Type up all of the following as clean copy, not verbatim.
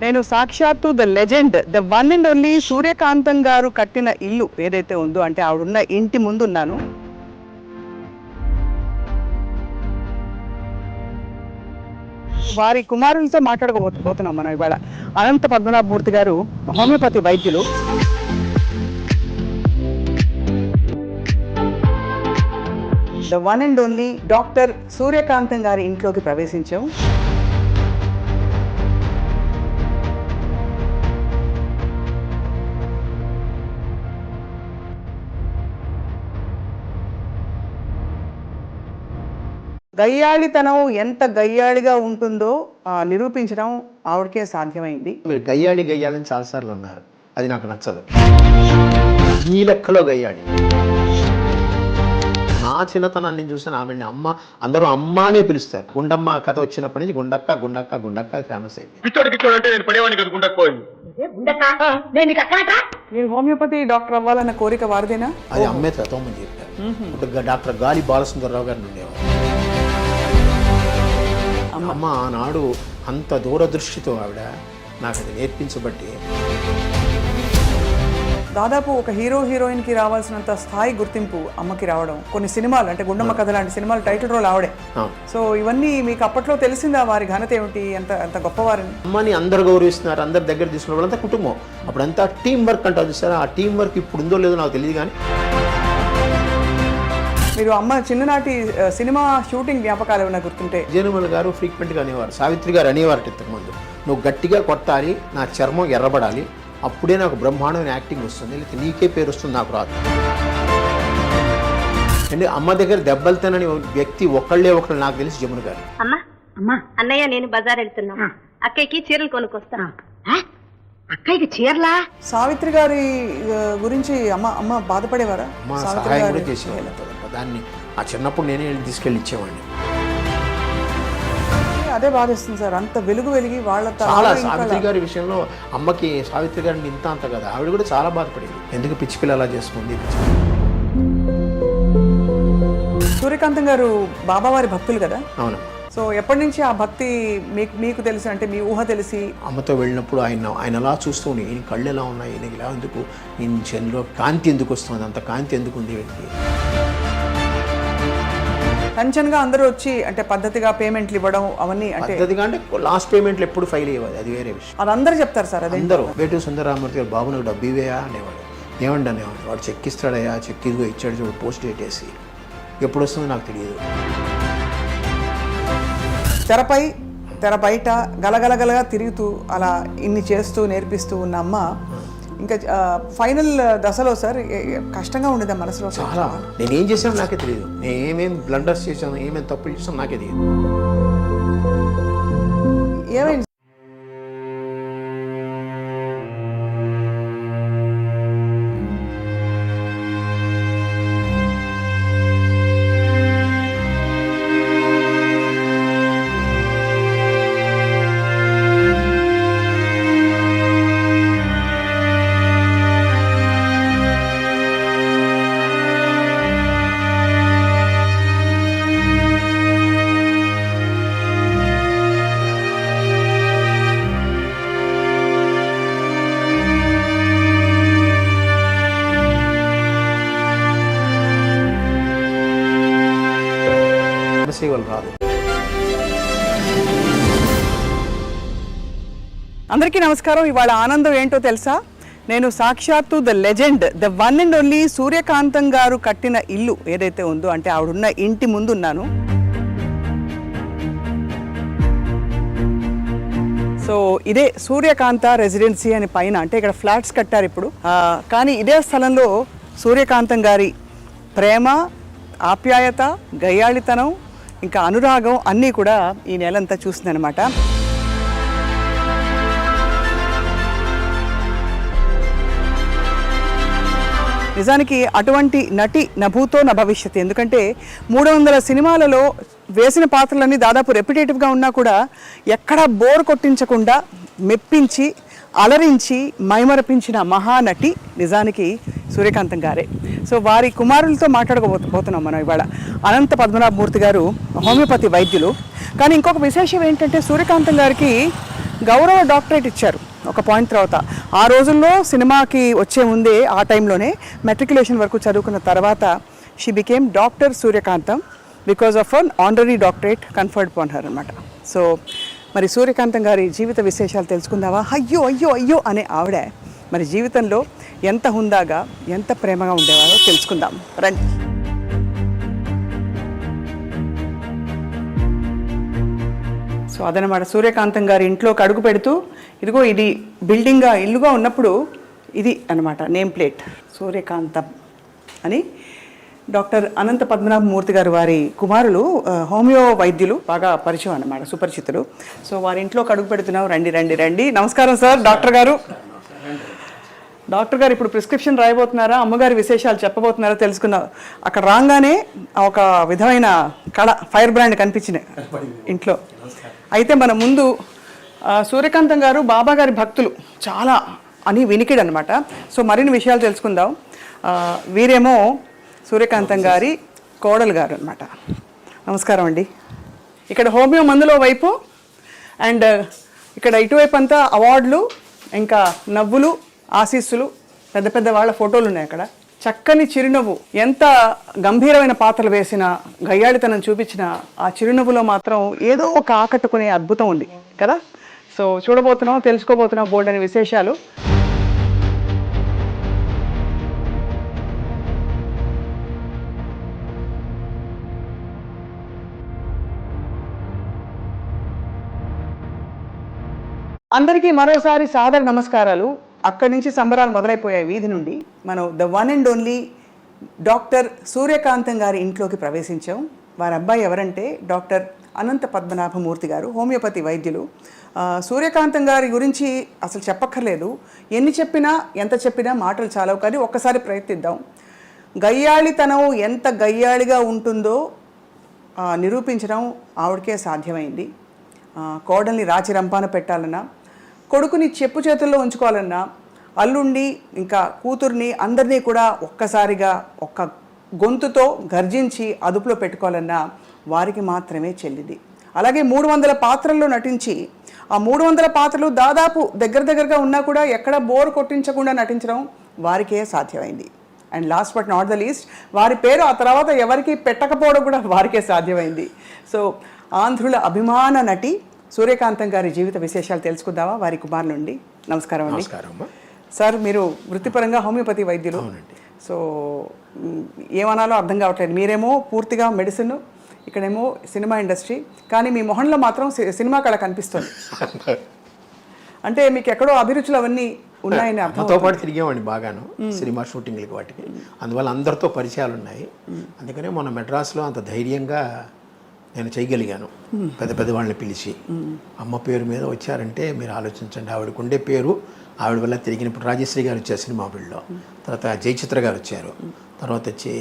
నేను సాక్షాత్తు the legend, the one and only Suryakantham గారు కట్టిన ఇల్లు ఏదైతే ఉందో, అంటే ఆవిడున్న ఇంటి ముందు ఉన్నాను. వారి కుమారులతో మాట్లాడకపోతున్నాం మనం ఇవాళ. అనంత పద్మనాభమూర్తి గారు హోమియోపతి వైద్యులు. The one and only doctor Suryakantham గారి ఇంట్లోకి ప్రవేశించాం. గయ్యాళితనం ఎంత గయ్యాళిగా ఉంటుందో నిరూపించడం ఆవిడకే సాధ్యమైంది. మీరు గయ్యాళి గయ్యాలని చాలాసార్లు ఉన్నారు, అది నాకు నచ్చదు. ఈ లెక్కలో గయ్యాళి. నా చిన్నతనాన్ని చూసిన ఆవిడని అమ్మ, అందరూ అమ్మ అనే పిలుస్తారు. గుండమ్మ కథ వచ్చినప్పటి నుంచి గుండక్క గుండక్క గుండక్క ఫేమస్ అయింది. మీరు హోమియోపతి డాక్టర్ అవ్వాలన్న కోరిక వారిదేనా? అది అమ్మే తోమని చెప్పారు. డాక్టర్ గాలి బాలసుందరరావు గారిని ఉండేవారు. అమ్మ ఆనాడు అంత దూరదృష్టితో ఆవిడ నాకు అది నేర్పించబట్టి దాదాపు ఒక హీరో హీరోయిన్ కి రావాల్సినంత స్థాయి గుర్తింపు అమ్మకి రావడం, కొన్ని సినిమాలు అంటే గుండమ్మ కథ లాంటి సినిమాలు టైటిల్ రోల్ ఆవిడే. సో ఇవన్నీ మీకు అప్పట్లో తెలిసిందా వారి ఘనత ఏమిటి, ఎంత గొప్పవారిని? అమ్మని అందరు గౌరవిస్తున్నారు, అందరి దగ్గర తీసుకున్న వాళ్ళంతా కుటుంబం. అప్పుడంతా టీం వర్క్ అంటారు చూసారా, ఆ టీం వర్క్ ఇప్పుడు ఉందో లేదో నాకు తెలియదు. కానీ మీరు అమ్మ చిన్ననాటి సినిమా షూటింగ్ జ్ఞాపకాలు ఏమైనా గుర్తుంటే? జయనుమల్ గారు ఫ్రీక్వెంట్గా అనేవారు, సావిత్రి గారు అనేవారు ఇంతకుముందు, నువ్వు గట్టిగా కొట్టాలి, నా చర్మం ఎర్రబడాలి, అప్పుడే నాకు బ్రహ్మాండమైన యాక్టింగ్ వస్తుంది, లేకపోతే నీకే పేరు వస్తుంది, నాకు రాదు. అంటే అమ్మ దగ్గర దెబ్బలు తినని వ్యక్తి ఒకళ్ళే నాకు తెలిసి జమున గారు. అమ్మా అన్నయ్య నేను బజార్ వెళ్తున్నా, అక్కయ్యకి చీరలు కొనుక్కొస్తా. అక్కయ్యకి చీరలా? సావిత్రి గారి గురించి అమ్మ బాధపడేవారా? సహాయం కూడా చేసేవాళ్ళు. దాన్ని ఆ చిన్నప్పుడు నేనే తీసుకెళ్ళి ఇచ్చేవాడిని. అదే బాధిస్తుంది సార్, అంత వెలుగు వెలిగి వాళ్ళ చాలా. సావిత్రి గారి విషయంలో అమ్మకి సావిత్రి గారిని అంత కదా, ఆవిడ కూడా చాలా బాధపడేది. ఎందుకు పిచ్చి పిల్ల అలా చేసుకుంది. సూర్యకాంతం గారు బాబావారి భక్తులు కదా? అవును. సో ఎప్పటి నుంచి ఆ భక్తి మీకు తెలిసి, అంటే మీ ఊహ తెలిసి? అమ్మతో వెళ్ళినప్పుడు ఆయన అలా చూస్తూ ఉండి, ఈయన కళ్ళు ఎలా ఉన్నాయి, ఈయనకి ఇలా ఎందుకు, ఈయన చెన్లో కాంతి ఎందుకు వస్తుంది, అంత కాంతి ఎందుకు ఉంది వీటికి. టెన్షన్గా అందరూ వచ్చి అంటే పద్ధతిగా పేమెంట్లు ఇవ్వడం అవన్నీ, అంటే పద్ధతిగా అంటే లాస్ట్ పేమెంట్లు ఎప్పుడు ఫైల్ అయ్యేది, అది వేరే విషయం. అది అందరూ చెప్తారు సార్. అది అందరూ వేటూ సుందరరామూర్తి గారు, బాబు నాకు డబ్బు ఇవేయా అనేవాడు. ఏమండి అనేవాడు, వాడు చెక్ ఇస్తాడయ్యా, చెక్ ఇదిగో ఇచ్చాడు చూడు, పోస్ట్ డేట్ వేసి, ఎప్పుడు వస్తుందో నాకు తెలియదు. తెర బయట గలగలగలగా తిరుగుతూ అలా ఇన్ని చేస్తూ నేర్పిస్తూ ఉన్న అమ్మ ఇంకా ఫైనల్ దశలో సార్ కష్టంగా ఉండేది మనసులో. చాలా. నేనేం చేశాను నాకే తెలియదు, నేను ఏమేమి బ్లండర్స్ చేశాను, ఏమేమి తప్పులు చేశాను నాకే తెలియదు. ఏమైంది? రాదు. అందరికీ నమస్కారం. ఇవాళ ఆనందం ఏంటో తెలుసా? నేను సాక్షాత్తు the legend, the one and only Suryakantham గారు కట్టిన ఇల్లు ఏదైతే ఉందో, అంటే ఆవిడున్న ఇంటి ముందు ఉన్నాను. సో ఇదే సూర్యకాంత రెసిడెన్సీ అని పైన, అంటే ఇక్కడ ఫ్లాట్స్ కట్టారు ఇప్పుడు. కానీ ఇదే స్థలంలో సూర్యకాంతం గారి ప్రేమ, ఆప్యాయత, గయ్యాళితనం, ఇంకా అనురాగం అన్నీ కూడా ఈ నెలంతా చూస్తుందన్నమాట. నిజానికి అటువంటి నటి నభూతో న భవిష్యత్. ఎందుకంటే 300 సినిమాలలో వేసిన పాత్రలన్నీ దాదాపు రెప్యుటేటివ్గా ఉన్నా కూడా ఎక్కడా బోర్ కొట్టించకుండా మెప్పించి అలరించి మైమరపించిన మహానటి నిజానికి సూర్యకాంతం గారే. సో వారి కుమారులతో మాట్లాడకపోతున్నాం మనం ఇవాళ. అనంత పద్మనాభమూర్తి గారు హోమియోపతి వైద్యులు. కానీ ఇంకొక విశేషం ఏంటంటే సూర్యకాంతం గారికి గౌరవ డాక్టరేట్ ఇచ్చారు ఒక పాయింట్ తర్వాత. ఆ రోజుల్లో సినిమాకి వచ్చే ముందే ఆ టైంలోనే మెట్రికులేషన్ వరకు చదువుకున్న తర్వాత she became doctor Suryakantham because of an honorary doctorate conferred upon her అనమాట. సో మరి సూర్యకాంతం గారి జీవిత విశేషాలు తెలుసుకుందామా? అయ్యో అయ్యో అయ్యో అనే ఆవిడ మరి జీవితంలో ఎంత హుందాగా ఎంత ప్రేమగా ఉండేవారో తెలుసుకుందాం రండి. సో అదనమాట సూర్యకాంతం గారి ఇంట్లోకి అడుగు పెడుతూ ఇదిగో ఇది బిల్డింగ్గా ఇల్లుగా ఉన్నప్పుడు ఇది అన్నమాట నేమ్ ప్లేట్ సూర్యకాంతం అని. డాక్టర్ అనంత పద్మనాభమూర్తి గారు వారి కుమారులు హోమియో వైద్యులు, బాగా పరిచయం అన్నమాట, సుపరిచితులు. సో వారి ఇంట్లోకి అడుగు పెడుతున్నాం. రండి రండి రండి. నమస్కారం సార్. డాక్టర్ గారు ఇప్పుడు ప్రిస్క్రిప్షన్ రాయబోతున్నారా, అమ్మగారి విశేషాలు చెప్పబోతున్నారా తెలుసుకుందాం. అక్కడ రాగానే ఒక విధమైన కళ, ఫైర్ బ్రాండ్ కనిపించినాయి ఇంట్లో. అయితే మన ముందు సూర్యకాంతం గారు బాబా గారి భక్తులు చాలా అని వినికిడు అనమాట. సో మరిన్ని విషయాలు తెలుసుకుందాం. వీరేమో సూర్యకాంతం గారి కోడలు గారు అనమాట. నమస్కారం అండి. ఇక్కడ హోమియో మందులో వైపు అండ్ ఇక్కడ ఇటువైపు అంతా అవార్డులు, ఇంకా నవ్వులు, ఆశీస్సులు, పెద్ద పెద్ద వాళ్ళ ఫోటోలు ఉన్నాయి అక్కడ. చక్కని చిరునవ్వు, ఎంత గంభీరమైన పాత్రలు వేసిన, గయ్యాళితనం చూపించిన ఆ చిరునవ్వులో మాత్రం ఏదో ఒక ఆకట్టుకునే అద్భుతం ఉంది కదా. సో చూడబోతున్నాం, తెలుసుకోబోతున్నాం బోల్డ్ అనే విశేషాలు. అందరికీ మరోసారి సాదర నమస్కారాలు. అక్కడి నుంచి సంబరాలు మొదలైపోయాయి వీధి నుండి. మనం the one and only doctor Suryakantham గారి ఇంట్లోకి ప్రవేశించాం. వారి అబ్బాయి ఎవరంటే డాక్టర్ అనంత పద్మనాభమూర్తి గారు, హోమియోపతి వైద్యులు. సూర్యకాంతం గారి గురించి అసలు చెప్పక్కర్లేదు. ఎన్ని చెప్పినా ఎంత చెప్పినా మాటలు చాలవు. కానీ ఒక్కసారి ప్రయత్నిద్దాం. గయ్యాళితనం ఎంత గయ్యాళిగా ఉంటుందో నిరూపించడం ఆవిడకే సాధ్యమైంది. కోడల్ని రాచి రంపాన పెట్టాలన్నా, కొడుకుని చెప్పు చేతుల్లో ఉంచుకోవాలన్నా, అల్లుండి ఇంకా కూతుర్ని అందరినీ కూడా ఒక్కసారిగా ఒక్క గొంతుతో గర్జించి అదుపులో పెట్టుకోవాలన్నా వారికి మాత్రమే చెల్లింది. అలాగే 300 పాత్రల్లో నటించి ఆ 300 పాత్రలు దాదాపు దగ్గరగా ఉన్నా కూడా ఎక్కడ బోర్ కొట్టించకుండా నటించడం వారికే సాధ్యమైంది. And last but not the least, వారి పేరు ఆ తర్వాత ఎవరికి పెట్టకపోవడం కూడా వారికే సాధ్యమైంది. సో ఆంధ్రుల అభిమాన నటి సూర్యకాంతం గారి జీవిత విశేషాలు తెలుసుకుందామా వారి కుమార్ నుండి. నమస్కారం అండి. సార్, మీరు వృత్తిపరంగా హోమియోపతి వైద్యులు. సో ఏమనాలో అర్థం కావట్లేదు. మీరేమో పూర్తిగా మెడిసిన్, ఇక్కడేమో సినిమా ఇండస్ట్రీ. కానీ మీ మొహంలో మాత్రం సినిమా కళ కనిపిస్తుంది. అంటే మీకు ఎక్కడో అభిరుచులు అవన్నీ ఉన్నాయని అర్థంతో పాటు తిరిగేవాడిని బాగాను సినిమా షూటింగ్లకి వాటికి. అందువల్ల అందరితో పరిచయాలు ఉన్నాయి. అందుకనే మొన్న మెడ్రాస్లో అంత ధైర్యంగా నేను చేయగలిగాను. పెద్ద వాళ్ళని పిలిచి అమ్మ పేరు మీద వచ్చారంటే మీరు ఆలోచించండి. ఆవిడకు ఉండే పేరు, ఆవిడ వల్ల తిరిగిన. ఇప్పుడు రాజశ్రీ గారు వచ్చారు సినిమా ఫీల్డ్లో, తర్వాత జయచిత్ర గారు వచ్చారు, తర్వాత వచ్చి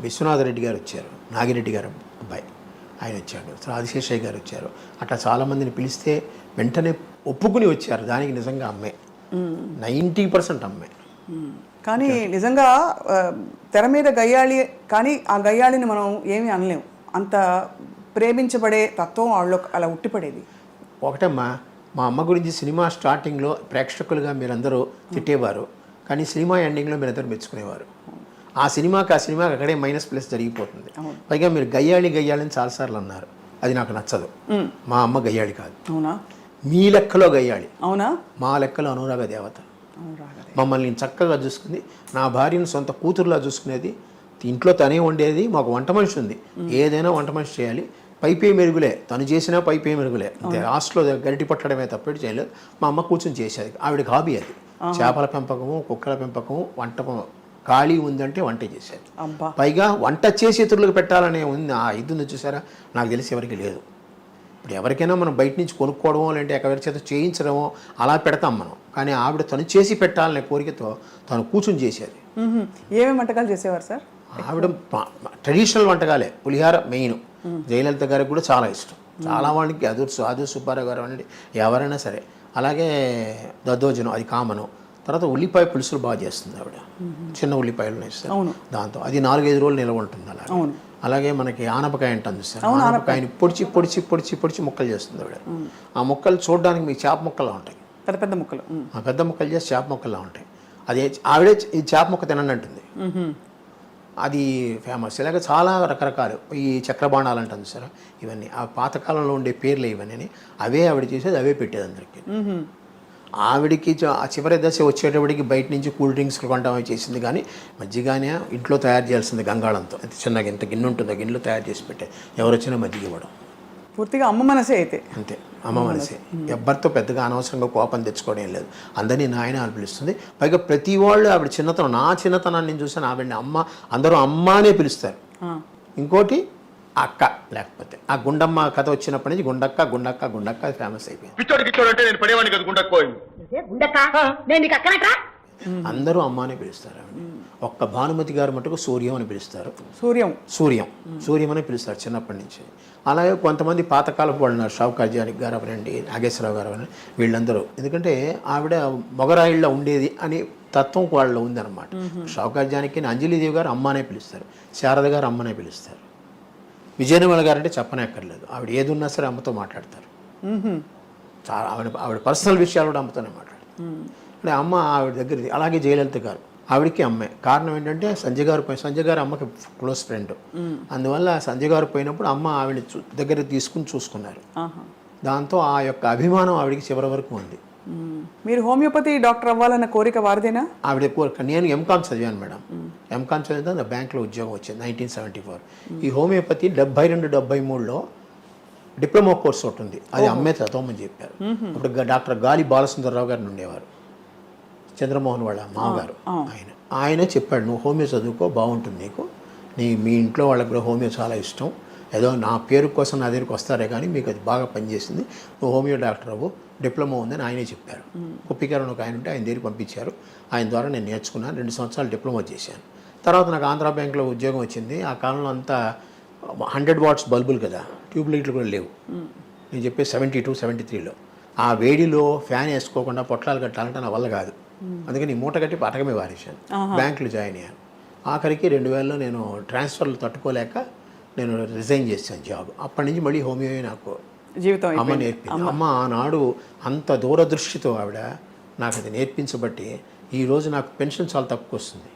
విశ్వనాథరెడ్డి గారు వచ్చారు, నాగిరెడ్డి గారు అబ్బాయి ఆయన వచ్చాడు, ఆదిశేషయ్య గారు వచ్చారు. అట్లా చాలామందిని పిలిస్తే వెంటనే ఒప్పుకుని వచ్చారు. దానికి నిజంగా అమ్మే 90% అమ్మే. కానీ నిజంగా తెర మీద గయ్యాళి, కానీ ఆ గయ్యాళిని మనం ఏమీ అనలేము. అంత ప్రేమించబడే తత్వం వాళ్ళలో అలా ఉట్టిపడేది. ఒకటమ్మా, మా అమ్మ గురించి సినిమా స్టార్టింగ్లో ప్రేక్షకులుగా మీరందరూ తిట్టేవారు, కానీ సినిమా ఎండింగ్లో మీరందరూ మెచ్చుకునేవారు. ఆ సినిమాకి అక్కడే -+ జరిగిపోతుంది. పైగా మీరు గయ్యాళి అని చాలాసార్లు అన్నారు. అది నాకు నచ్చదు. మా అమ్మ గయ్యాళి కాదు. అవునా? మీ లెక్కలో గయ్యాళి. అవునా? మా లెక్కలో అనురాగ దేవత. మమ్మల్ని చక్కగా చూసుకుంది. నా భార్యను సొంత కూతురులా చూసుకునేది. ఇంట్లో తనే వండేది. మాకు వంట మనిషి ఉంది. ఏదైనా వంట మనిషి చేయాలి. పైపే మెరుగులే, తను చేసినా పైపే మెరుగులే. అంతే, లాస్ట్లో గరిటి పట్టడమే తప్పటి చేయలేదు. మా అమ్మ కూర్చొని చేసేది. ఆవిడకి హాబీ అది. చేపల పెంపకము, కుక్కల పెంపకము, వంట. ఖాళీ ఉందంటే వంట చేసేది. పైగా వంట చేసి ఇతరులకు పెట్టాలనే ఉంది. ఆ ఇది ఉంది చూసారా, నాకు తెలిసి ఎవరికి లేదు. ఇప్పుడు ఎవరికైనా మనం బయట నుంచి కొనుక్కోవడమో లేదంటే ఎవరి చేత చేయించడమో అలా పెడతాం మనం. కానీ ఆవిడ తను చేసి పెట్టాలనే కోరికతో తను కూర్చొని చేసేది. ఏమేమి వంటకాలు చేసేవారు సార్? ఆవిడ ట్రెడిషనల్ వంటకాలే. పులిహార మెయిన్. జయలలిత గారికి కూడా చాలా ఇష్టం. చాలా వాళ్ళకి ఆదూర్ సుబ్బారావు గారు అనండి, ఎవరైనా సరే అలాగే దద్దోజనం అది కామను. తర్వాత ఉల్లిపాయ పులుసులు బాగా చేస్తుంది ఆవిడ, చిన్న ఉల్లిపాయలు వేస్తారు దాంతో, అది 4-5 రోజులు నిల్వ ఉంటుంది. అలాగే మనకి ఆనపకాయ అంటాను చూస్తారు, ఆనపకాయని పొడిచి పొడిచి పొడిచి పొడిచి ముక్కలు చేస్తుంది ఆవిడ. ఆ ముక్కలు చూడడానికి మీకు చేప ముక్కలా ఉంటాయి, పెద్ద పెద్ద ముక్కలు. ఆ పెద్ద ముక్కలు చేసి చేప ముక్కలా ఉంటాయి. అది ఆవిడే ఈ చేప ముక్క తినండి అంటుంది, అది ఫేమస్. ఇలాగ చాలా రకరకాలు ఈ చక్రబాణాలు అంటాను సార్, ఇవన్నీ ఆ పాతకాలంలో ఉండే పేర్లు ఇవన్నీ, అవే ఆవిడ చేసేది, అవే పెట్టేది అందరికీ. ఆవిడికి ఆ చివరి దశ వచ్చేటప్పటికి బయట నుంచి కూల్ డ్రింక్స్ కొంటామని చేసింది, కానీ మజ్జిగానే ఇంట్లో తయారు చేయాల్సింది గంగాళంతో. ఎంత చిన్నగా ఎంత గిన్నె ఉంటుందో గిన్నెలో తయారు చేసి పెట్టే, ఎవరు వచ్చినా మజ్జిగ ఇవ్వడం. పూర్తిగా అమ్మ మనసే అయితే. అంతే, అమ్మ మనసే. ఎవ్వరితో పెద్దగా అనవసరంగా కోపం తెచ్చుకోవడం ఏం లేదు, అందరినీ నాయన అని పిలుస్తుంది. పైగా ప్రతి వాళ్ళు ఆవిడ చిన్నతనం, నా చిన్నతనాన్ని నేను చూసాను, ఆవిడని అమ్మ, అందరూ అమ్మ అనే పిలుస్తారు. ఇంకోటి అక్క, లేకపోతే ఆ గుండమ్మ కథ వచ్చినప్పటి నుంచి గుండక్క గుండక్క గుండక్క ఫేమస్ అయిపోయింది. అందరూ అమ్మ అని పిలుస్తారు ఆవిడ. ఒక్క భానుమతి గారు మటుకు సూర్యం అని పిలుస్తారు. సూర్యం అని పిలుస్తారు చిన్నప్పటి నుంచి. అలాగే కొంతమంది పాతకాలపు వాళ్ళు ఉన్నారు, షావుకార్ గారు అవనండి, నాగేశ్వరరావు గారు అవనండి, వీళ్ళందరూ. ఎందుకంటే ఆవిడ మొగరాయిళ్ళ ఉండేది అని తత్వం వాళ్ళలో ఉందన్నమాట. షావుకార్ జానకి అంజలిదేవి గారు అమ్మ అనే పిలుస్తారు, శారద గారు అమ్మనే పిలుస్తారు. విజయనిర్మల గారు అంటే చెప్పనక్కర్లేదు, ఆవిడ ఏది ఉన్నా సరే అమ్మతో మాట్లాడతారు. చాలా ఆవిడ పర్సనల్ విషయాలు కూడా అమ్మతోనే మాట్లాడతారు. అంటే అమ్మ ఆవిడ దగ్గర. అలాగే జయలలిత గారు, ఆవిడకి అమ్మే. కారణం ఏంటంటే సంజయ్ గారు అమ్మకి క్లోజ్ ఫ్రెండ్, అందువల్ల సంజయ్ గారు పోయినప్పుడు అమ్మ ఆవిడ దగ్గర తీసుకుని చూసుకున్నారు. దాంతో ఆ యొక్క అభిమానం ఆవిడకి చివరి వరకు ఉంది. మీరు హోమియోపతి డాక్టర్ అవ్వాలన్న కోరిక వారిదేనా? ఆవిడ కోరిక. నేను ఎంకామ్ చదివాను మేడం, ఎంకామ్ చదివితే నా బ్యాంక్లో ఉద్యోగం వచ్చింది 1974. ఈ హోమియోపతి 72-73లో డిప్లొమా కోర్స్ ఒకటి ఉంది, అది అమ్మే చదవమని చెప్పారు. అప్పుడు డాక్టర్ గాలి బాలసుందరరావు గారిని ఉండేవారు, చంద్రమోహన్ వాళ్ళ మామగారు. ఆయన చెప్పాడు, నువ్వు హోమియో చదువుకో, బాగుంటుంది నీకు, మీ ఇంట్లో వాళ్ళకి కూడా హోమియో చాలా ఇష్టం, ఏదో నా పేరు కోసం నా దగ్గరికి వస్తారే కానీ మీకు అది బాగా పనిచేసింది, నువ్వు హోమియో డాక్టర్ అవ్వు, డిప్లొమా ఉందని ఆయనే చెప్పారు. కుప్పికరణ ఒక ఆయన ఉంటే ఆయన దగ్గరికి పంపించారు, ఆయన ద్వారా నేను నేర్చుకున్నాను, 2 సంవత్సరాలు డిప్లొమా చేశాను. తర్వాత నాకు ఆంధ్రా బ్యాంక్లో ఉద్యోగం వచ్చింది. ఆ కాలంలో అంతా 100 వాట్స్ బల్బులు కదా, ట్యూబ్ లైట్లు కూడా లేవు. నేను చెప్పేది 72-73లో. ఆ వేడిలో ఫ్యాన్ వేసుకోకుండా పొట్లాలు కట్టాలంటే నా వల్ల కాదు, అందుకని మూట కట్టి పటకమే వారేశాను, బ్యాంకులో జాయిన్ అయ్యాను. ఆఖరికి 2000లో నేను ట్రాన్స్ఫర్లు తట్టుకోలేక నేను రిజైన్ చేశాను జాబ్. అప్పటి నుంచి మళ్ళీ హోమియో నాకు జీవితం అమ్మ నేర్పింది. అమ్మ ఆనాడు అంత దూరదృష్టితో ఆవిడ నాకు అది నేర్పించబట్టి ఈరోజు నాకు పెన్షన్ చాలా తక్కువ వస్తుంది.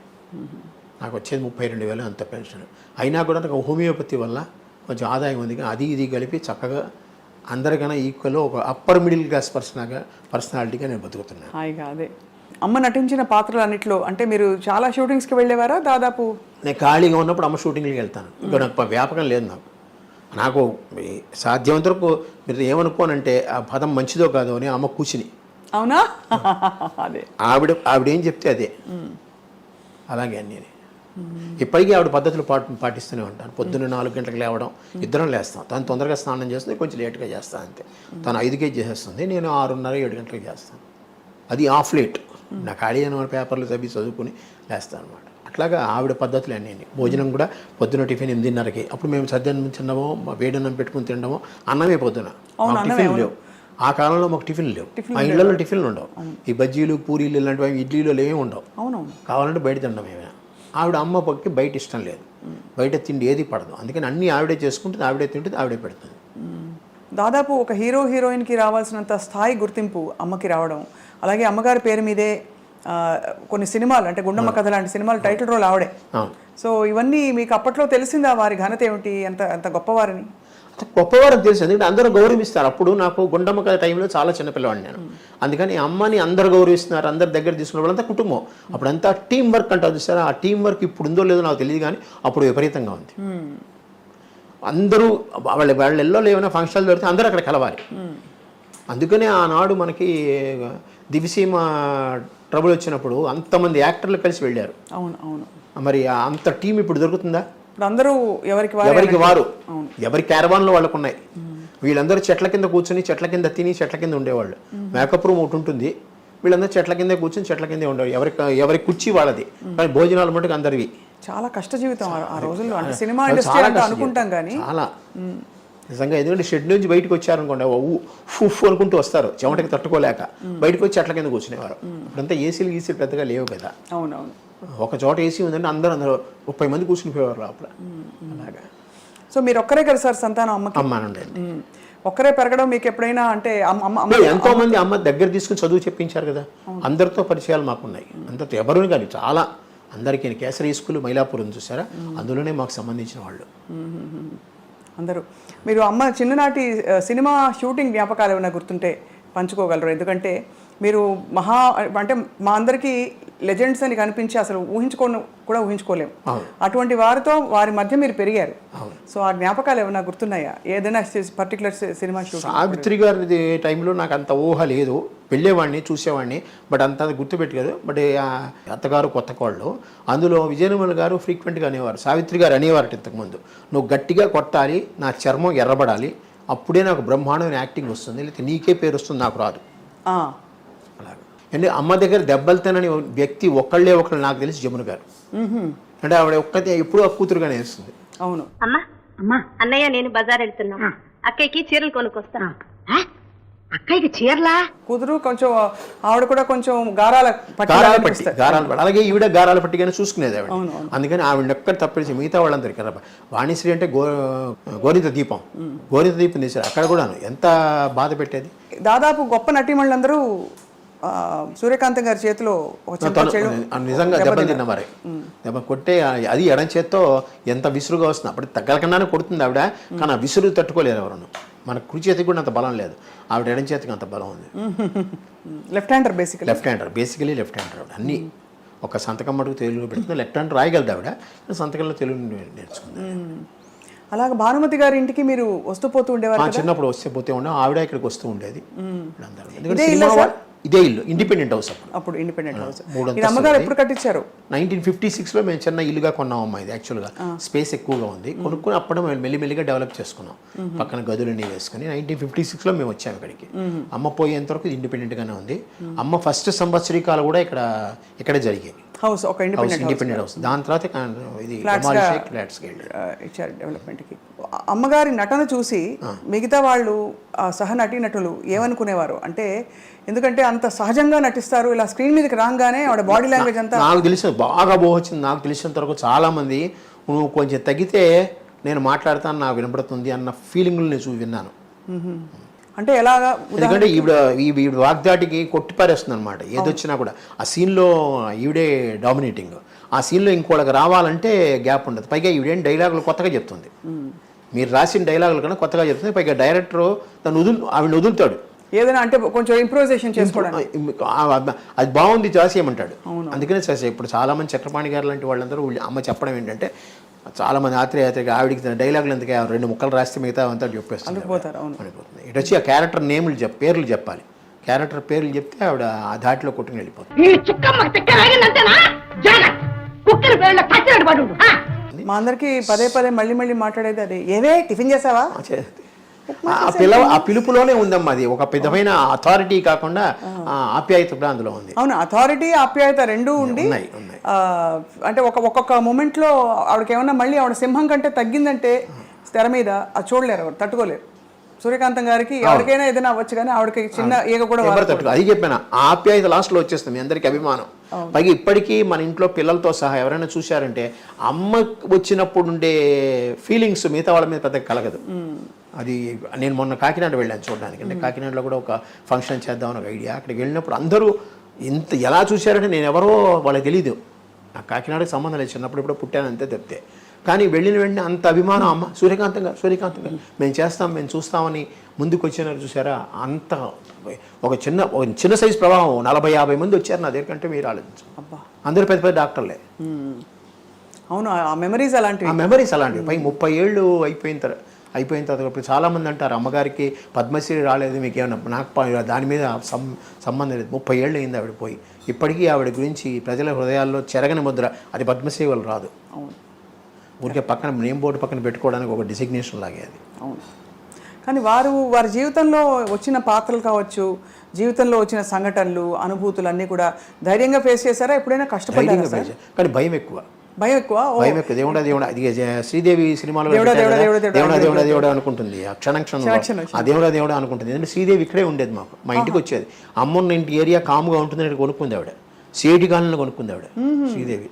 నాకు వచ్చేది 32,000 అంత పెన్షన్. అయినా కూడా నాకు హోమియోపతి వల్ల కొంచెం ఆదాయం ఉంది, అది ఇది కలిపి చక్కగా అందరికన్నా ఈక్వల్ ఒక అప్పర్ మిడిల్ క్లాస్ పర్సనాలిటీగా నేను బతుకుతున్నాను. హాయిగా. అదే అమ్మ నటించిన పాత్రలు అన్నిట్లో అంటే మీరు చాలా షూటింగ్స్కి వెళ్ళేవారా? దాదాపు నేను ఖాళీగా ఉన్నప్పుడు అమ్మ షూటింగ్కి వెళ్తాను. ఇంకా నాకు వ్యాపకం లేదు, నాకు సాధ్యమంత వరకు. మీరు ఏమనుకోనంటే ఆ పదం మంచిదో కాదో అని అమ్మ కూర్చుని. అవునా? అదే ఆవిడ ఏం చెప్తే అదే, అలాగే అన్నీ. ఇప్పటికీ ఆవిడ పద్ధతులు పాటిస్తూనే ఉంటాను. పొద్దున్న 4 గంటలకు లేవడం, ఇద్దరం లేస్తాం. తను తొందరగా స్నానం చేస్తుంది, కొంచెం లేట్గా చేస్తాను అంతే. తను 5కే చేసేస్తుంది, నేను 6:30-7 గంటలకు చేస్తాను. అది ఆఫ్ లేట్. నా ఖాళీ అయిన పేపర్లు చదువుకుని లేస్తాను అనమాట. అట్లాగా ఆవిడ పద్ధతులు అన్నీ. భోజనం కూడా పొద్దున టిఫిన్ 8:30కి. అప్పుడు మేము సద్యాన్నం తినడమో, వేడన్నం పెట్టుకుని తినడమో, అన్నమే పొద్దున. టిఫిన్ లేవు ఆ కాలంలో, మాకు టిఫిన్లు లేవు, మా ఇళ్లలో టిఫిన్లు ఉండవు. ఈ బజ్జీలు పూరీలు ఇలాంటివి ఇడ్లీలు ఏమీ ఉండవు, కావాలంటే బయట తినడం ఏమైనా. ఆవిడ అమ్మ పక్కి బయట ఇష్టం లేదు, బయట తిండి ఏది పడదు, అందుకని అన్నీ ఆవిడే చేసుకుంటుంది, ఆవిడే తింటుంది, ఆవిడే పెడుతుంది. దాదాపు ఒక హీరోయిన్కి రావాల్సినంత స్థాయి గుర్తింపు అమ్మకి రావడం, అలాగే అమ్మగారి పేరు మీదే కొన్ని సినిమాలు అంటే గుండమ్మ కథ లాంటి సినిమాలు టైటిల్ రోల్ ఆవిడే. సో ఇవన్నీ మీకు అప్పట్లో తెలిసిందా వారి ఘనత ఏమిటి, అంత గొప్పవారని? గొప్పవారని తెలుసు, ఎందుకంటే అందరూ గౌరవిస్తారు. అప్పుడు నాకు గుండమ్మ కథ టైంలో చాలా చిన్నపిల్లవాడిని నేను, అందుకని అమ్మని అందరు గౌరవిస్తున్నారు, అందరు దగ్గర తీసుకున్న వాళ్ళంతా కుటుంబం. అప్పుడంతా టీం వర్క్ అంటారు చూసారా, ఆ టీం వర్క్ ఇప్పుడు ఉందో లేదో నాకు తెలియదు, కానీ అప్పుడు విపరీతంగా ఉంది. అందరూ వాళ్ళ ఏమైనా ఫంక్షన్లు దొరికితే అందరూ అక్కడ కలవాలి. అందుకనే ఆనాడు మనకి దివిసీమ ట్రబుల్ వచ్చినప్పుడు అంతమంది యాక్టర్లు కలిసి వెళ్ళారు. అవును అవును. మరి అంత టీం ఇప్పుడు దొరుకుతుందా? అందరూ ఎవరికి వారు ఎవరి క్యారవాన్లో వాళ్ళకు ఉన్నాయి. వీళ్ళందరూ చెట్ల కింద కూర్చొని, చెట్ల కింద తిని, చెట్ల కింద ఉండేవాళ్ళు. మేకప్ రూమ్ ఒకటి ఉంటుంది, వీళ్ళందరూ చెట్ల కింద కూర్చొని చెట్ల కిందే ఉండేవాళ్ళు. ఎవరి కుర్చీ వాళ్ళది, కానీ భోజనాలు మటుకు అందరివి. చాలా కష్ట జీవితం ఆ రోజుల్లో. అంటే సినిమా ఇండస్ట్రీ అంటే అనుకుంటాం కానీ చాలా నిజంగా. ఎందుకంటే షెడ్ నుంచి బయటకు వచ్చారనుకోండి ఫుఫ్ అనుకుంటూ వస్తారు, చెమటకి తట్టుకోలేక బయటకు వచ్చి అట్ల కింద కూర్చునేవారు. ఇప్పుడంతా ఏసీలు పెద్దగా లేవు కదా. అవునవును. ఒక చోట ఏసీ ఉందంటే అందరూ 30 మంది కూర్చునిపోయేవారు లోపల. అలాగా. సో మీరు ఒక్కరే కదా సార్ సంతానం అమ్మకి? అమ్మానండి. ఒక్కరే పెరగడం మీకు ఎప్పుడైనా అంటే ఎంతో మంది అమ్మ దగ్గర తీసుకుని చదువు చెప్పించారు కదా, అందరితో పరిచయాలు మాకున్నాయి. అందరితో ఎవరు కానీ చాలా అందరికీ కేసరి స్కూల్ మైలాపురం చూసారా, అందులోనే మాకు సంబంధించిన వాళ్ళు అందరూ. మీరు అమ్మ చిన్ననాటి సినిమా షూటింగ్ జ్ఞాపకాలు ఏమైనా గుర్తుంటే పంచుకోగలరు? ఎందుకంటే మీరు అంటే మా అందరికీ లెజెండ్స్ అని కనిపించి అసలు ఊహించుకోలేము. అటువంటి వారితో వారి మధ్య మీరు పెరిగారు. సో ఆ జ్ఞాపకాలు ఏమైనా గుర్తున్నాయా? ఏదైనా పర్టికులర్ సినిమా షూటింగ్? సావిత్రి గారి టైంలో నాకు అంత ఊహ లేదు, వెళ్ళేవాడిని చూసేవాడిని, బట్ అంత గుర్తుపెట్టలేదు. బట్ అత్తగారు కొత్త కోళ్ళు అందులో విజయనిర్మల గారు ఫ్రీక్వెంట్గా అనేవారు, సావిత్రి గారు అనేవారు ఇంతకుముందు, నువ్వు గట్టిగా కొట్టాలి, నా చర్మం ఎర్రబడాలి, అప్పుడే నాకు బ్రహ్మాండమైన యాక్టింగ్ వస్తుంది, లేకపోతే నీకే పేరు వస్తుంది, నాకు రాదు. అలాగే. అంటే అమ్మ దగ్గర దెబ్బలు తినని వ్యక్తి ఒకళ్ళు నాకు తెలిసి జమున గారు. అంటే ఆవిడ ఒక్కతే ఎప్పుడూ కూతురుగానే వేస్తుంది. అవును. అమ్మా అన్నయ్య నేను బజార్ వెళ్తున్నా, అక్కయ్యకి చీరలు కొనుక్కొస్తా. అక్కయ్యకి చీరలా? కూతురు కొంచెం ఆవిడ కూడా కొంచెం గారాల పట్టి. అలాగే ఈవిడ గారాల పట్టిగానే చూసుకునేది ఆవిడ. అందుకని ఆవిడ ఎక్కడ తప్పేసి మిగతా వాళ్ళందరికీ కదా. వాణిశ్రీ అంటే గోరింత దీపం తీశారు, అక్కడ కూడా ఎంత బాధ పెట్టేది. దాదాపు గొప్ప నటీమణులందరూ సూర్యకాంతం గారి చేతిలో నిజంగా దెబ్బలు తిన్న మరి. దెబ్బ కొట్టే అది ఎడం చేత్తో ఎంత విసురుగా వస్తుంది, అప్పుడు తగ్గలకుండానే కొడుతుంది ఆవిడ, కానీ ఆ విసురు తట్టుకోలేరు ఎవరు. మన కుడి చేతికి కూడా అంత బలం లేదు, ఆవిడ ఎడం చేతికి అంత బలం ఉంది. Left hander basically left hander ఆవిడ. అన్ని ఒక సంతకం మటుకు తెలుగులో పెడుతుంది, లెఫ్ట్ హ్యాండ్ రాయగలదు ఆవిడ, సంతకంలో తెలుగు నేర్చుకుంది. అలాగే భానుమతి గారి ఇంటికి మీరు వస్తూ పోతూ ఉండేవారు? చిన్నప్పుడు వస్తే పోతే ఉండే, ఆవిడ ఇక్కడికి వస్తూ ఉండేది. ఇదే ఇల్లు, ఇండిపెండెంట్ హౌస్. అప్పుడు ఇండిపెండెంట్ హౌస్. అమ్మగారు ఎప్పుడు కట్టించారు? 1956లో మేము చిన్న ఇల్లుగా కొన్నాం అమ్మా. ఇది యాక్చువల్గా స్పేస్ ఎక్కువగా ఉంది, కొనుక్కుని అప్పుడు మేము మెల్లిమెల్లిగా డెవలప్ చేసుకున్నాం, పక్కన గదులన్నీ వేసుకుని. 1956లో మేము వచ్చాము ఇక్కడికి. అమ్మ పోయేంత వరకు ఇండిపెండెంట్ గానే ఉంది. అమ్మ ఫస్ట్ సంవత్సరీకాలు కూడా ఇక్కడే జరిగాయి. హౌస్ ఒక ఇండిపెండెంట్ హౌస్. దాని తర్వాత ఇది ఇచ్చారు డెవలప్మెంట్కి. అమ్మగారి నటన చూసి మిగతా వాళ్ళు సహ నటీనటులు ఏమనుకునేవారు? అంటే ఎందుకంటే అంత సహజంగా నటిస్తారు, ఇలా స్క్రీన్ మీదకి రాగానే ఆవిడ బాడీ లాంగ్వేజ్ అంతా నాకు తెలిసిన బాగా బాగొచ్చింది. నాకు తెలిసినంత వరకు చాలా మంది నువ్వు కొంచెం తగ్గితే నేను మాట్లాడతాను, నాకు వినపడుతుంది అన్న ఫీలింగ్లు నేను విన్నాను. అంటే ఎలాగా? ఎందుకంటే ఈవిడ వాగ్దాటికి కొట్టిపారేస్తుంది అనమాట ఏదొచ్చినా కూడా. ఆ సీన్లో ఈవిడే డామినేటింగ్. ఆ సీన్లో ఇంకోళ్ళకి రావాలంటే గ్యాప్ ఉండదు. పైగా ఈవిడేం డైలాగులు కొత్తగా చెప్తుంది, మీరు రాసిన డైలాగులు కన్నా కొత్తగా చెప్తుంది. పైగా డైరెక్టర్ ఆవిడ వదులుతాడు ఏదైనా అంటే కొంచెం ఇంప్రూవైజేషన్ చేసుకోవడానికి. అది బాగుంది చేసేయమంటాడు, అందుకనే చేసే. ఇప్పుడు చాలామంది చక్రపాణి గారు లాంటి వాళ్ళందరూ అమ్మ చెప్పడం ఏంటంటే, చాలామంది ఆత్రేయాత్రిగా ఆవిడికి డైలాగులు ఎందుకు 2 ముక్కలు రాస్తే మిగతా అంతా చెప్పేస్తుంది. అనిపోతుంది. ఇటు వచ్చి ఆ క్యారెక్టర్ పేర్లు చెప్పాలి, క్యారెక్టర్ పేర్లు చెప్తే ఆవిడ ఆ ధాటిలో కొట్టుకుని వెళ్ళిపోతుంది. మా అందరికి పదే మళ్ళీ మాట్లాడేది అదే, ఏవే టిఫిన్ చేసావా? ఆ పిలుపులోనే ఉందమ్మా. అది ఒక విధమైన అథారిటీ కాకుండా ఆప్యాయత కూడా అందులో ఉంది. అవును, అథారిటీ ఆప్యాయత రెండూ ఉండి అంటే ఒక్కొక్క మూమెంట్ లో ఆవిడకి ఏమన్నా మళ్ళీ ఆవిడ సింహం కంటే తగ్గిందంటే తెర మీద అది చూడలేరు, ఎవరు తట్టుకోలేరు. సూర్యకాంతం గారికి ఎవరికైనా ఏదైనా అవ్వచ్చు, కానీ ఆవిడకి చిన్న ఈగ కూడా అది చెప్పాను. ఆప్యాయత లాస్ట్ లో వచ్చేస్తుంది, మీ అందరికి అభిమానం. పైగా ఇప్పటికీ మన ఇంట్లో పిల్లలతో సహా ఎవరైనా చూశారంటే అమ్మ వచ్చినప్పుడు ఉండే ఫీలింగ్స్ మిగతా వాళ్ళ మీద పెద్దగా కలగదు. అది నేను మొన్న కాకినాడ వెళ్ళాను చూడడానికి. అంటే కాకినాడలో కూడా ఒక ఫంక్షన్ చేద్దామని ఒక ఐడియా. అక్కడికి వెళ్ళినప్పుడు అందరూ ఎలా చూశారంటే నేను ఎవరో వాళ్ళకి తెలీదు, నాకు కాకినాడకి సంబంధం లేదు, చిన్నప్పుడు ఇప్పుడు పుట్టాను అంతే తప్పితే. కానీ వెళ్ళిన వెంటనే అంత అభిమానం, అమ్మ సూర్యకాంతం గారు మేము చేస్తాం, మేము చూస్తామని ముందుకు వచ్చినారు చూసారా. అంత ఒక చిన్న సైజు ప్రవాహం 40-50 మంది వచ్చారు నా దగ్గర. కంటే మీరు ఆలోచించు, అందరూ పెద్ద డాక్టర్లే. అవును, ఆ మెమరీస్ అలాంటివి. పై 30 ఏళ్ళు అయిపోయిన తర్వాత ఇప్పుడు చాలామంది అంటారు అమ్మగారికి పద్మశ్రీ రాలేదు మీకు ఏమన్నా. నాకు దాని మీద సంబంధం లేదు. 30 ఏళ్ళు అయింది ఆవిడ పోయి. ఇప్పటికీ ఆవిడ గురించి ప్రజల హృదయాల్లో చెరగని ముద్ర. అది పద్మశ్రీ వాళ్ళు రాదు, ఊరికే పక్కన నేమ్ బోర్డు పక్కన పెట్టుకోవడానికి ఒక డిసిగ్నేషన్ లాగే అది. అవును, కానీ వారి జీవితంలో వచ్చిన పాత్రలు కావచ్చు, జీవితంలో వచ్చిన సంఘటనలు, అనుభూతులు అన్నీ కూడా ధైర్యంగా ఫేస్ చేశారా? ఎప్పుడైనా కష్టపడ్డారా? కానీ భయం ఎక్కువ. భయం ఎక్కువ. భయం ఎక్కువ. దేవుడా దేవుడా, అది శ్రీదేవి సినిమాలో దేవుడా అనుకుంటుంది. ఆ క్షణం ఆ దేవుడా అనుకుంటుంది. ఎందుకంటే శ్రీదేవి ఇక్కడే ఉండేది, మాకు మా ఇంటికి వచ్చేది. అమ్మున్న ఇంటి ఏరియా కాముగా ఉంటుంది అని కొనుక్కుంది ఆవిడ. సేటి కాలంలో కొనుక్కుంది ఆవిడ శ్రీదేవి.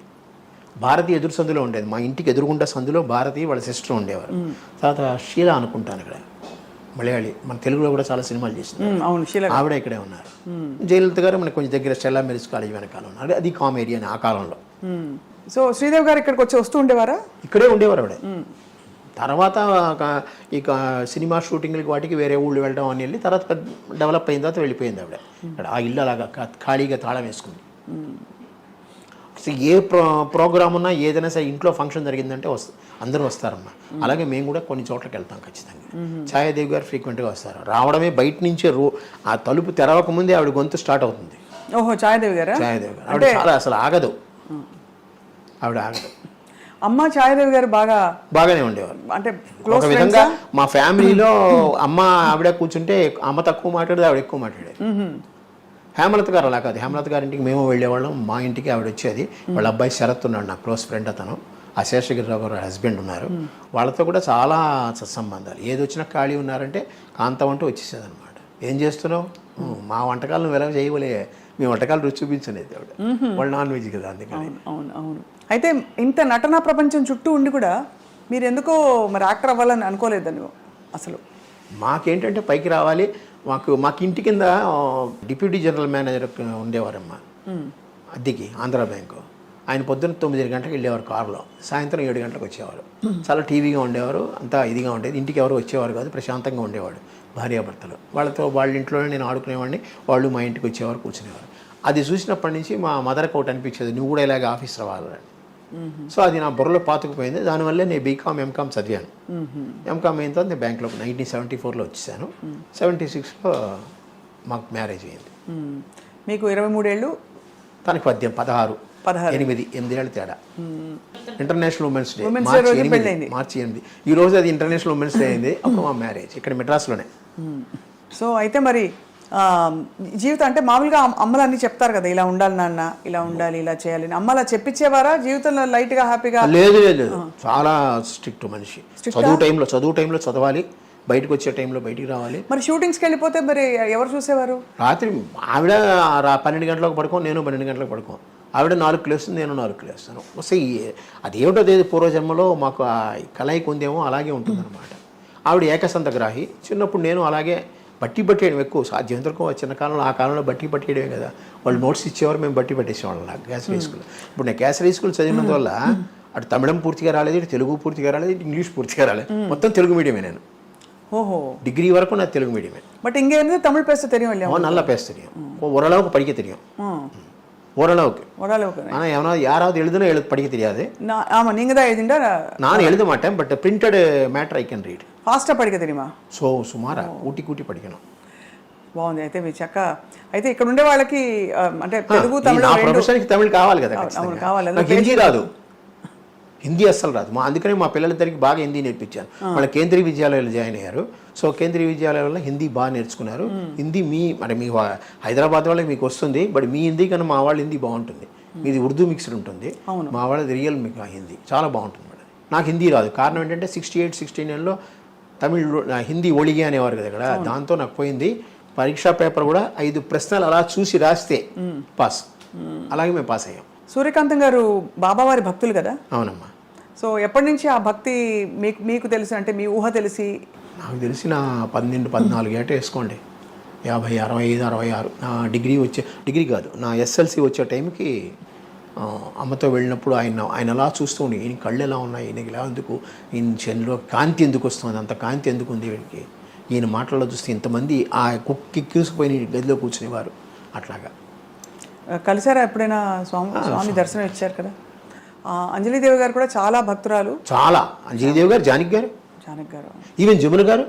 భారతి ఎదురు సందులో ఉండేది, మా ఇంటికి ఎదురుగుండా సందులో భారతి వాళ్ళ సిస్టర్ ఉండేవారు. తర్వాత షీలా అనుకుంటాను ఇక్కడ, మలయాళి, మన తెలుగులో కూడా చాలా సినిమాలు చేసింది ఆవిడ, ఇక్కడే ఉన్నారు. జయలలిత గారు మనకు కొంచెం దగ్గర స్టెల్లా మెరిస్ కాలేజ్ వెనకాల ఉన్నారు. అది కామెడీ అని ఆ కాలంలో. సో శ్రీదేవి గారు ఇక్కడికి వస్తూ ఉండేవారా? ఇక్కడే ఉండేవారు ఆవిడ. తర్వాత ఇక సినిమా షూటింగ్లకి వాటికి వేరే ఊళ్ళు వెళ్ళడం అని వెళ్ళి తర్వాత డెవలప్ అయిన తర్వాత వెళ్ళిపోయింది ఆవిడ. ఇక్కడ ఆ ఇల్లు అలాగా ఖాళీగా తాళం వేసుకుంది. ఏ ప్రోగ్రామ్ ఉన్నా ఏదైనా సరే ఇంట్లో ఫంక్షన్ జరిగిందంటే అందరూ వస్తారమ్మా. అలాగే మేము కూడా కొన్ని చోట్లకి వెళ్తాం ఖచ్చితంగా. ఛాయాదేవి గారు ఫ్రీక్వెంట్గా వస్తారు. రావడమే బయట నుంచే ఆ తలుపు తెరవక ముందే ఆవిడ గొంతు స్టార్ట్ అవుతుంది. ఓహో, ఛాయాదేవి గారు ఆవిడ చాలా అసలు ఆగదు, ఆవిడ ఆగదు. అమ్మ ఛాయాదేవి గారు బాగానే ఉండేవారు. అంటే ఒక విధంగా మా ఫ్యామిలీలో అమ్మ ఆవిడ కూర్చుంటే అమ్మ తక్కువ మాట్లాడేది, ఆవిడ ఎక్కువ మాట్లాడేది. హేమలత గారు అలా కాదు. హేమలత గారి ఇంటికి మేము వెళ్ళేవాళ్ళం, మా ఇంటికి ఆవిడ వచ్చేది. వాళ్ళ అబ్బాయి శరత్ ఉన్నాడు, నా క్లోజ్ ఫ్రెండ్ అతను. ఆ శేషగిరిరావు గారు హస్బెండ్ ఉన్నారు. వాళ్ళతో కూడా చాలా సత్సంబంధాలు. ఏది వచ్చినా ఖాళీ ఉన్నారంటే కాంతం అంటూ వచ్చేసేది అనమాట. ఏం చేస్తున్నావు, మా వంటకాలు నువ్వు ఎలా చేయవలే, మీ వంటకాలు రుచి చూపించలేదు ఆవిడ. వాళ్ళు నాన్ వెజ్ కదా, అందుకని. అవును. అయితే ఇంత నటనా ప్రపంచం చుట్టూ ఉండి కూడా మీరు ఎందుకో మరి యాక్టర్ అవ్వాలని అనుకోలేదని అసలు? మాకేంటంటే పైకి రావాలి. మాకు ఇంటి కింద డిప్యూటీ జనరల్ మేనేజర్ ఉండేవారమ్మా అద్దెకి, ఆంధ్ర బ్యాంకు. ఆయన పొద్దున్న 9 గంటలకు వెళ్ళేవారు కారులో, సాయంత్రం 7 గంటలకు వచ్చేవారు. చాలా టీవీగా ఉండేవారు, అంతా ఇదిగా ఉండేది. ఇంటికి ఎవరు వచ్చేవారు కాదు, ప్రశాంతంగా ఉండేవాడు. భార్యాభర్తలు వాళ్ళ ఇంట్లోనే నేను ఆడుకునేవాడిని, వాళ్ళు మా ఇంటికి వచ్చేవారు, కూర్చునేవారు. అది చూసినప్పటి నుంచి మా మదర్కి ఒకటి అనిపించేది, నువ్వు కూడా ఇలాగ ఆఫీస్ రావాలని. సో అది నా బుర్రలో పాతుకుపోయింది. దానివల్లే నేను బీకామ్ ఎంకామ్ చదివాను. ఎంకామ్ అయిన తర్వాత నేను బ్యాంక్లో 1974లో వచ్చేసాను. 76లో మాకు మ్యారేజ్ అయింది. మీకు 23 ఏళ్ళు, తనకి 16, 8 ఏళ్ళ తేడా. ఇంటర్నేషనల్ ఉమెన్స్ డే మార్చి 8. ఈ రోజు అది ఇంటర్నేషనల్ ఉమెన్స్ డే అయింది. అప్పుడు మా మ్యారేజ్ ఇక్కడ మెడ్రాస్లోనే. సో అయితే మరి జీవితం అంటే మామూలుగా అమ్మలు అన్ని చెప్తారు కదా, ఇలా ఉండాలి నాన్న, ఇలా ఉండాలి, ఇలా చేయాలి. అమ్మ అలా చెప్పించేవారా జీవితంలో లైట్గా హ్యాపీగా? లేదు, చాలా స్ట్రిక్ట్ మనిషి. చదువు టైంలో చదవాలి, బయటకు వచ్చే టైంలో బయటికి రావాలి. మరి షూటింగ్స్కి వెళ్ళిపోతే మరి ఎవరు చూసేవారు? రాత్రి ఆవిడ 12 గంటలకు పడుకో, నేను 12 గంటలకు పడుకో. ఆవిడ 4 లేస్తుంది, నేను 4 లేస్తాను. వస్తే అదేమిటో అదేది పూర్వజన్మలో మాకు ఆ కలయిక ఉందేమో, అలాగే ఉంటుందన్నమాట. ఆవిడ ఏకసంతగ్రాహి. చిన్నప్పుడు నేను అలాగే బట్టి పట్టేయడం ఎక్కువ, సాధ్యమంతరకు చిన్న కాలంలో, ఆ కాలంలో బట్టి పట్టేయడమే కదా. వాళ్ళు నోట్స్ ఇచ్చేవారు, మేము బట్టి పట్టేసేవాళ్ళం. నాకు కేసరీ స్కూల్. ఇప్పుడు నేను కేసరీ స్కూల్ చదివినందువల్ల అటు తమిళం పూర్తిగా రాలేదు, ఇటు తెలుగు పూర్తిగా రాలేదు, ఇటు ఇంగ్లీష్ పూర్తిగా రాలేదు. మొత్తం తెలుగు మీడియమే నేను. ఓహో, డిగ్రీ వరకు నాకు తెలుగు మీడియమే. బట్ ఇంకే தமிழ் பேச தெரியும் இல்லையா? நல்லா பேச தெரியும், ஓரளவுக்கு படிக்க தெரியும். ஓரளவுக்கு. ஆனால் எவனா யாராவது எழுதுனா படிக்க தெரியாது. ஆமாம், நீங்கள் தான் எழுதிண்டா? நான் எழுத மாட்டேன், but printed matter I can read. ఫాస్ట్గా పడిక తెలియమా? సో సుమారా కూటి పడికను. బాగుంది. అయితే మీ చక్క అయితే ఇక్కడ ఉండే వాళ్ళకి అంటే తెలుగు తమిళ ప్రొఫెషన్కి తమిళ్ కావాలి కదా. నాకు హిందీ రాదు, హిందీ అస్సలు రాదు. అందుకనే మా పిల్లలిద్దరికి బాగా హిందీ నేర్పించాను. వాళ్ళ కేంద్రీయ విద్యాలయాలు జాయిన్ అయ్యారు. సో కేంద్రీయ విద్యాలయాల్లో హిందీ బాగా నేర్చుకున్నారు. హిందీ మరి మీ హైదరాబాద్ వాళ్ళకి మీకు వస్తుంది, బట్ మీ హిందీ కన్నా మా వాళ్ళ హిందీ బాగుంటుంది. మీది ఉర్దూ మిక్స్డ్ ఉంటుంది, మా వాళ్ళది రియల్ మీకు హిందీ చాలా బాగుంటుంది మేడం. నాకు హిందీ రాదు. కారణం ఏంటంటే 68-69లో తమిళ్ హిందీ ఒళిగే అనేవారు కదా ఇక్కడ, దాంతో నాకు పోయింది. పరీక్షా పేపర్ కూడా 5 ప్రశ్నలు అలా చూసి రాస్తే పాస్. అలాగే మేము పాస్ అయ్యాం. సూర్యకాంతం గారు బాబావారి భక్తులు కదా? అవునమ్మా. సో ఎప్పటి నుంచి ఆ భక్తి మీకు తెలిసి, అంటే మీ ఊహ తెలిసి? నాకు తెలిసి నా 12-14 ఏట వేసుకోండి, 50, 65, 66. నా డిగ్రీ కాదు, నా ఎస్ఎల్సి వచ్చే టైంకి అమ్మతో వెళ్ళినప్పుడు ఆయన అలా చూస్తూ ఉండి, ఈయన కళ్ళు ఎలా ఉన్నాయి, ఈయనకి ఎలా ఎందుకు, ఈయన చెన్లో కాంతి ఎందుకు వస్తుంది, అంత కాంతి ఎందుకు ఉంది వీడికి, ఈయన మాటల్లో చూస్తే ఇంతమంది ఆ కుక్కిక్కుసిపోయిన గదిలో కూర్చునేవారు. అట్లాగా కలిసారా ఎప్పుడైనా? స్వామి దర్శనం ఇచ్చారు కదా. అంజలిదేవి గారు కూడా చాలా భక్తురాలు. చాలా. అంజలిదేవి గారు, జానకి గారు, ఈవెన్ జమున గారు